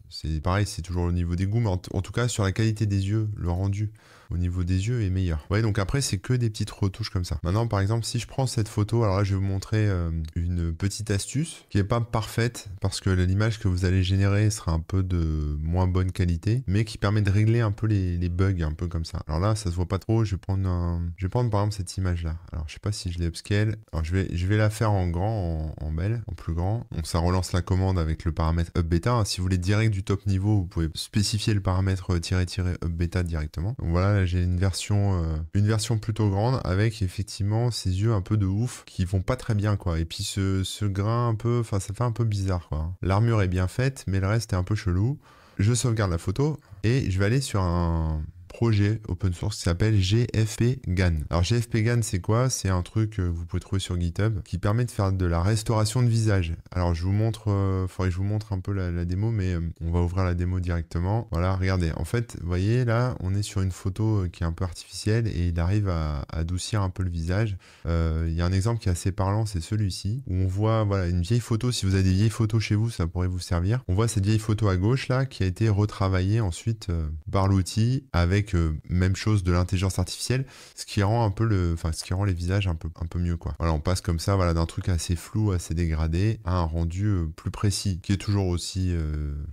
c'est pareil, c'est toujours au niveau des goûts, mais en tout cas sur la qualité des yeux, le rendu au niveau des yeux est meilleur. Ouais, donc après c'est que des petites retouches comme ça. Maintenant par exemple si je prends cette photo, alors là je vais vous montrer une petite astuce qui est pas parfaite parce que l'image que vous allez générer sera un peu de moins bonne qualité, mais qui permet de régler un peu les bugs un peu comme ça. Alors là ça se voit pas trop, je vais prendre par exemple cette image là. Alors je sais pas si je l'ai upscale. Alors je vais la faire en grand, en belle, en plus grand. Donc ça relance la commande avec le paramètre up beta. Hein. Si vous voulez direct du top niveau, vous pouvez spécifier le paramètre up beta directement. Donc voilà, là, j'ai une version plutôt grande avec effectivement ces yeux un peu de ouf qui vont pas très bien quoi. Et puis ce grain un peu, enfin ça fait un peu bizarre quoi. L'armure est bien faite, mais le reste est un peu chelou. Je sauvegarde la photo et je vais aller sur un projet open source qui s'appelle GFP-GAN. Alors GFP-GAN c'est quoi? C'est un truc que vous pouvez trouver sur GitHub qui permet de faire de la restauration de visage. Alors je vous montre, faudrait que je vous montre un peu la démo, mais on va ouvrir la démo directement. Voilà, regardez, en fait, vous voyez là, on est sur une photo qui est un peu artificielle et il arrive à adoucir un peu le visage. Il y a un exemple qui est assez parlant, c'est celui-ci, où on voit voilà, une vieille photo. Si vous avez des vieilles photos chez vous, ça pourrait vous servir. On voit cette vieille photo à gauche là qui a été retravaillée ensuite par l'outil avec même chose de l'intelligence artificielle, ce qui rend un peu ce qui rend les visages un peu mieux quoi. Voilà, on passe comme ça, voilà, d'un truc assez flou, assez dégradé, à un rendu plus précis, qui est toujours aussi,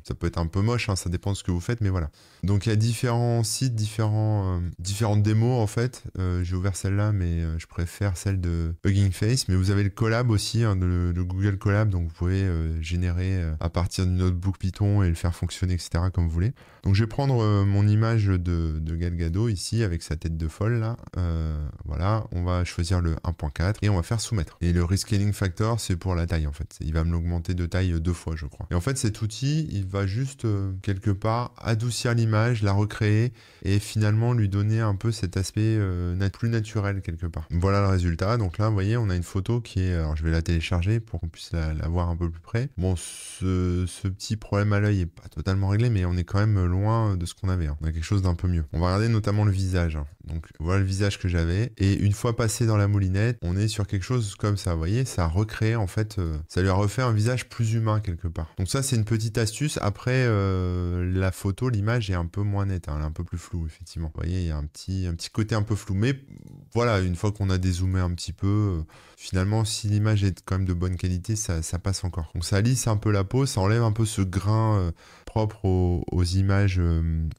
ça peut être un peu moche, hein, ça dépend de ce que vous faites, mais voilà. Donc il y a différents sites, différentes démos en fait. J'ai ouvert celle-là, mais je préfère celle de Hugging Face. Mais vous avez le Colab aussi, hein, le Google Colab, donc vous pouvez générer à partir du notebook Python et le faire fonctionner, etc. comme vous voulez. Donc je vais prendre mon image de de Gal Gadot ici avec sa tête de folle là. Voilà, on va choisir le 1.4 et on va faire soumettre. Et le rescaling factor, c'est pour la taille en fait. Il va me l'augmenter de taille 2 fois, je crois. Et en fait, cet outil, il va juste quelque part adoucir l'image, la recréer et finalement lui donner un peu cet aspect plus naturel quelque part. Voilà le résultat. Donc là, vous voyez, on a une photo qui est... Alors, je vais la télécharger pour qu'on puisse la voir un peu plus près. Bon, ce petit problème à l'œil est pas totalement réglé, mais on est quand même loin de ce qu'on avait. On a quelque chose d'un peu mieux. On va regarder notamment le visage. Donc, voilà le visage que j'avais. Et une fois passé dans la moulinette, on est sur quelque chose comme ça. Vous voyez, ça a recréé, en fait, ça lui a refait un visage plus humain quelque part. Donc ça, c'est une petite astuce. Après, la photo, l'image est un peu moins nette. Elle est un peu plus floue, effectivement. Vous voyez, il y a un petit côté un peu flou. Mais voilà, une fois qu'on a dézoomé un petit peu, finalement, si l'image est quand même de bonne qualité, ça passe encore. Donc ça lisse un peu la peau, ça enlève un peu ce grain propre aux images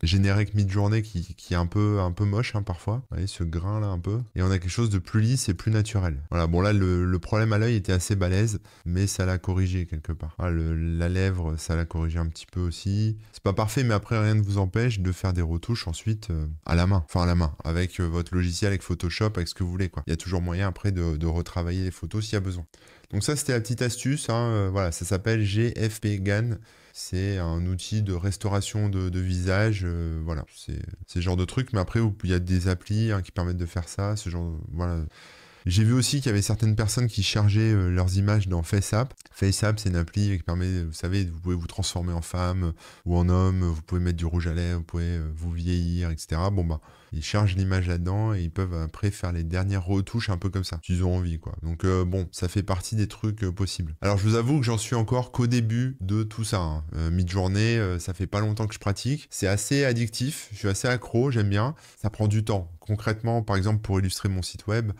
génériques mid-journée qui est un peu moche parfois. Vous voyez, ce grain là un peu. Et on a quelque chose de plus lisse et plus naturel. Voilà, bon là, le problème à l'œil était assez balèze, mais ça l'a corrigé quelque part. Voilà, la lèvre, ça l'a corrigé un petit peu aussi. C'est pas parfait, mais après, rien ne vous empêche de faire des retouches ensuite à la main. Enfin, à la main, avec votre logiciel, avec Photoshop, avec ce que vous voulez, quoi. Il y a toujours moyen après de retravailler les photos s'il y a besoin. Donc ça, c'était la petite astuce. Voilà, ça s'appelle GFP-GAN. C'est un outil de restauration de visage. Voilà, c'est ce genre de truc. Mais après, il y a des applis qui permettent de faire ça. Ce genre, voilà. J'ai vu aussi qu'il y avait certaines personnes qui chargeaient leurs images dans FaceApp. FaceApp, c'est une appli qui permet, vous savez, vous pouvez vous transformer en femme ou en homme, vous pouvez mettre du rouge à lèvres, vous pouvez vous vieillir, etc. Bon, bah, ils chargent l'image là-dedans et ils peuvent après faire les dernières retouches un peu comme ça, s'ils ont envie, quoi. Donc, bon, ça fait partie des trucs possibles. Alors, je vous avoue que j'en suis encore qu'au début de tout ça. Mid-journée, ça fait pas longtemps que je pratique. C'est assez addictif, je suis assez accro, j'aime bien. Ça prend du temps. Concrètement, par exemple, pour illustrer mon site web,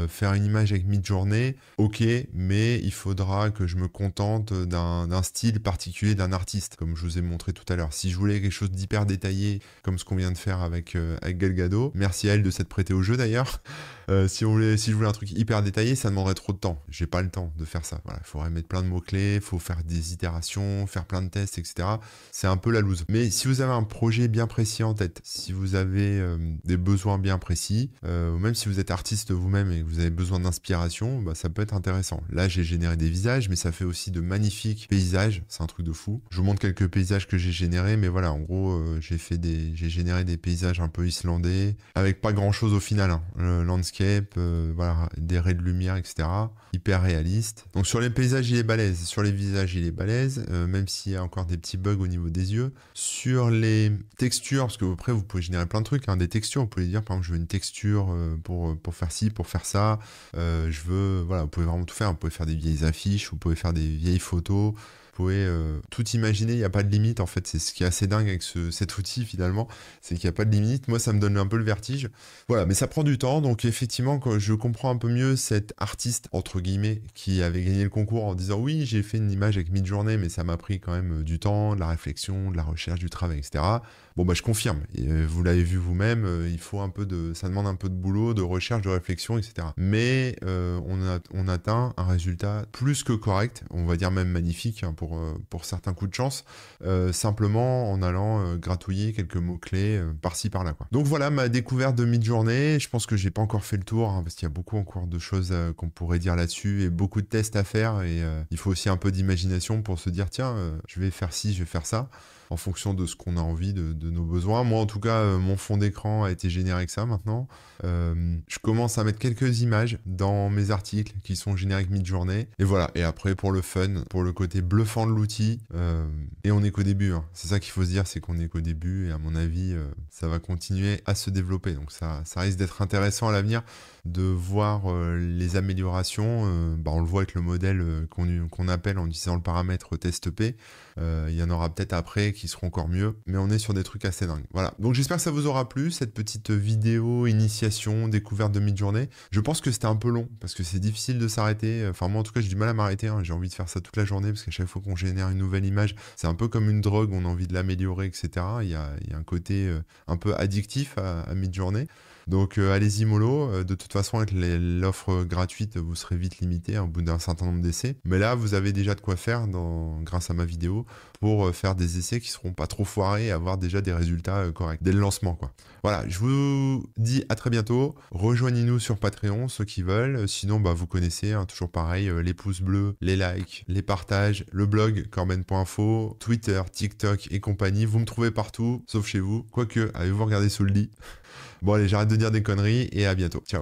faire une image avec Midjourney, ok, mais il faudra que je me contente d'un style particulier d'un artiste, comme je vous ai montré tout à l'heure. Si je voulais quelque chose d'hyper détaillé, comme ce qu'on vient de faire avec Gal Gadot, merci à elle de s'être prêtée au jeu d'ailleurs, si je voulais un truc hyper détaillé, ça demanderait trop de temps. J'ai pas le temps de faire ça. Voilà, il faudrait mettre plein de mots-clés, il faut faire des itérations, faire plein de tests, etc. C'est un peu la loose. Mais si vous avez un projet bien précis en tête, si vous avez des besoins bien précis, ou même si vous êtes artiste vous-même et que vous avez besoin d'inspiration, bah, ça peut être intéressant. Là, j'ai généré des visages, mais ça fait aussi de magnifiques paysages. C'est un truc de fou. Je vous montre quelques paysages que j'ai générés, mais voilà, en gros, j'ai généré des paysages un peu islandais, avec pas grand-chose au final. Le landscape, voilà, des raies de lumière, etc. Hyper réaliste. Donc sur les paysages, il est balèze. Sur les visages, il est balèze, même s'il y a encore des petits bugs au niveau des yeux. Sur les textures, parce que après, vous pouvez générer plein de trucs, des textures. Vous pouvez dire, par exemple, je veux une texture pour faire ci, pour faire ça. Je veux, voilà, vous pouvez vraiment tout faire. Vous pouvez faire des vieilles affiches, vous pouvez faire des vieilles photos. Vous pouvez tout imaginer, il n'y a pas de limite en fait, c'est ce qui est assez dingue avec cet outil finalement, c'est qu'il n'y a pas de limite. Moi ça me donne un peu le vertige, voilà, mais ça prend du temps. Donc effectivement, quand je comprends un peu mieux cet artiste entre guillemets qui avait gagné le concours en disant oui, j'ai fait une image avec Midjourney, mais ça m'a pris quand même du temps, de la réflexion, de la recherche, du travail, etc. Bon bah je confirme, et, vous l'avez vu vous-même, il faut ça demande un peu de boulot, de recherche, de réflexion, etc. Mais on atteint un résultat plus que correct, on va dire même magnifique pour certains coups de chance, simplement en allant gratouiller quelques mots-clés par-ci par-là, quoi. Donc voilà ma découverte de Midjourney. Je pense que j'ai pas encore fait le tour, parce qu'il y a beaucoup encore de choses qu'on pourrait dire là-dessus et beaucoup de tests à faire, et il faut aussi un peu d'imagination pour se dire tiens, je vais faire ci, je vais faire ça, en fonction de ce qu'on a envie, de nos besoins. Moi, en tout cas, mon fond d'écran a été généré avec ça maintenant. Je commence à mettre quelques images dans mes articles qui sont générés avec Midjourney. Et voilà. Et après, pour le fun, pour le côté bluffant de l'outil, et on est qu'au début. C'est ça qu'il faut se dire, c'est qu'on est qu'au début. Et à mon avis, ça va continuer à se développer. Donc ça risque d'être intéressant à l'avenir de voir les améliorations. On le voit avec le modèle qu'on appelle en utilisant le paramètre test P. Il y en aura peut-être après qui seront encore mieux, mais on est sur des trucs assez dingues. Voilà, donc j'espère que ça vous aura plu, cette petite vidéo initiation, découverte de Midjourney. Je pense que c'était un peu long, parce que c'est difficile de s'arrêter. Enfin moi en tout cas j'ai du mal à m'arrêter, j'ai envie de faire ça toute la journée, parce qu'à chaque fois qu'on génère une nouvelle image, c'est un peu comme une drogue, on a envie de l'améliorer, etc. Il y a un côté un peu addictif à Midjourney. Donc allez-y mollo, de toute façon avec l'offre gratuite, vous serez vite limité au bout d'un certain nombre d'essais. Mais là, vous avez déjà de quoi faire grâce à ma vidéo pour faire des essais qui seront pas trop foirés et avoir déjà des résultats corrects dès le lancement, quoi. Voilà, je vous dis à très bientôt. Rejoignez-nous sur Patreon, ceux qui veulent. Sinon, bah, vous connaissez, hein, toujours pareil, les pouces bleus, les likes, les partages, le blog corben.info, Twitter, TikTok et compagnie. Vous me trouvez partout, sauf chez vous. Quoique, avez-vous regardé sous le lit? Bon allez, j'arrête de dire des conneries et à bientôt. Ciao.